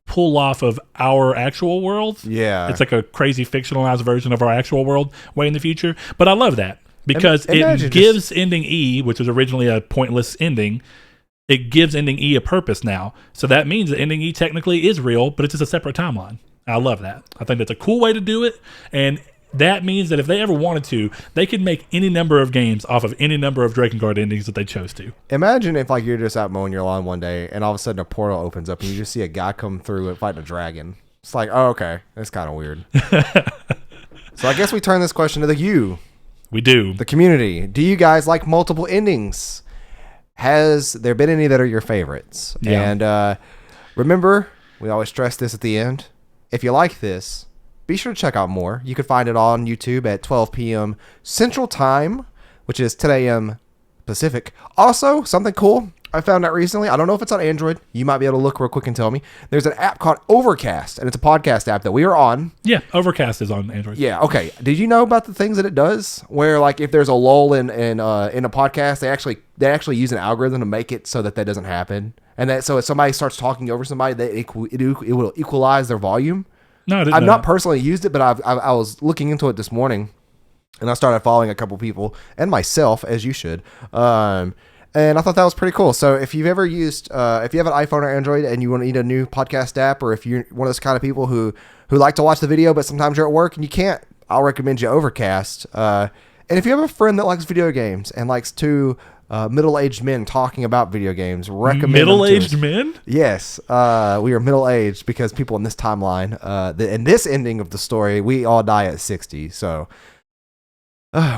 pull off of our actual world. Yeah. It's like a crazy fictionalized version of our actual world way in the future. But I love that. Because it gives ending E, which was originally a pointless ending, it gives ending E a purpose now. So that means that ending E technically is real, but it's just a separate timeline. I love that. I think that's a cool way to do it. And that means that if they ever wanted to, they could make any number of games off of any number of Drakengard endings that they chose to. Imagine if like you're just out mowing your lawn one day and all of a sudden a portal opens up and you just see a guy come through and fighting a dragon. It's like, oh, okay. That's kind of weird. So I guess we turn this question to you. We do. The community. Do you guys like multiple endings? Has there been any that are your favorites? Yeah. And remember, we always stress this at the end. If you like this, be sure to check out more. You can find it on YouTube at 12 p.m. Central Time, which is 10 a.m. Pacific. Also, something cool I found out recently. I don't know if it's on Android. You might be able to look real quick and tell me. There's an app called Overcast, and it's a podcast app that we are on. Yeah, Overcast is on Android. Yeah, okay. Did you know about the things that it does? Where like if there's a lull in a podcast, they actually use an algorithm to make it so that doesn't happen, and that so if somebody starts talking over somebody, it will equalize their volume. No, I didn't. I've know not that. personally used it, but I was looking into it this morning, and I started following a couple people and myself, as you should. And I thought that was pretty cool. So if you've ever used, if you have an iPhone or Android and you want to need a new podcast app, or if you're one of those kind of people who like to watch the video, but sometimes you're at work and you can't, I'll recommend you Overcast. And if you have a friend that likes video games and likes two middle-aged men talking about video games, recommend middle-aged men? Yes. We are middle-aged because people in this timeline, in this ending of the story, we all die at 60. So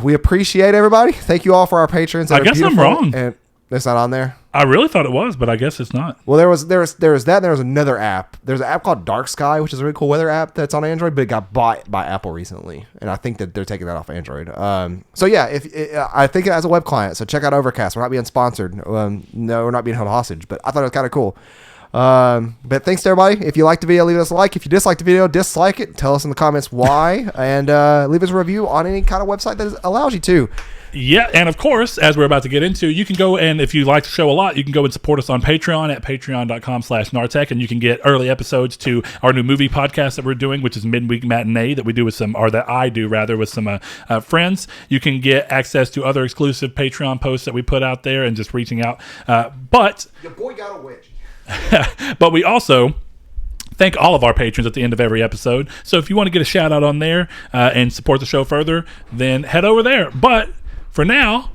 we appreciate everybody. Thank you all for our patrons. I guess I'm wrong. And it's not on there. I really thought it was, but I guess it's not. Well, there was that. And there was another app. There's an app called Dark Sky, which is a really cool weather app that's on Android, but it got bought by Apple recently, and I think that they're taking that off Android. So yeah, I think it has a web client. So check out Overcast. We're not being sponsored. No, we're not being held hostage, but I thought it was kind of cool. But thanks to everybody. If you liked the video, leave us a like. If you dislike the video, dislike it. Tell us in the comments why, and leave us a review on any kind of website that allows you to. Yeah, and of course, as we're about to get into, you can go, and if you like the show a lot, you can go and support us on Patreon at patreon.com/Nartech, and you can get early episodes to our new movie podcast that we're doing, which is Midweek Matinee, that we do with some, or that I do rather, with some friends. You can get access to other exclusive Patreon posts that we put out there and just reaching out. But your boy got a witch. But we also thank all of our patrons at the end of every episode. So if you want to get a shout out on there and support the show further, then head over there. But for now,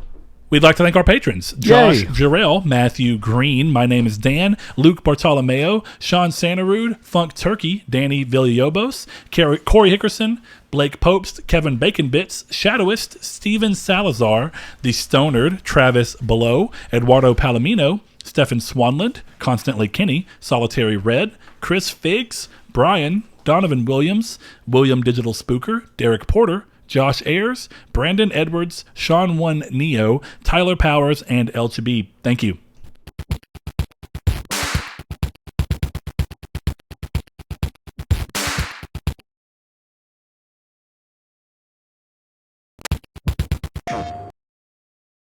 we'd like to thank our patrons. Josh Jarrell, Matthew Green, my name is Dan, Luke Bartolomeo, Sean Santarud, Funk Turkey, Danny Villalobos, Corey Hickerson, Blake Popes, Kevin Bacon Bits, Shadowist, Steven Salazar, The Stonard, Travis Below, Eduardo Palomino, Stefan Swanland, Constantly Kenny, Solitary Red, Chris Figs, Brian, Donovan Williams, William Digital Spooker, Derek Porter, Josh Ayers, Brandon Edwards, Sean 1 Neo, Tyler Powers, and El Chabib. Thank you.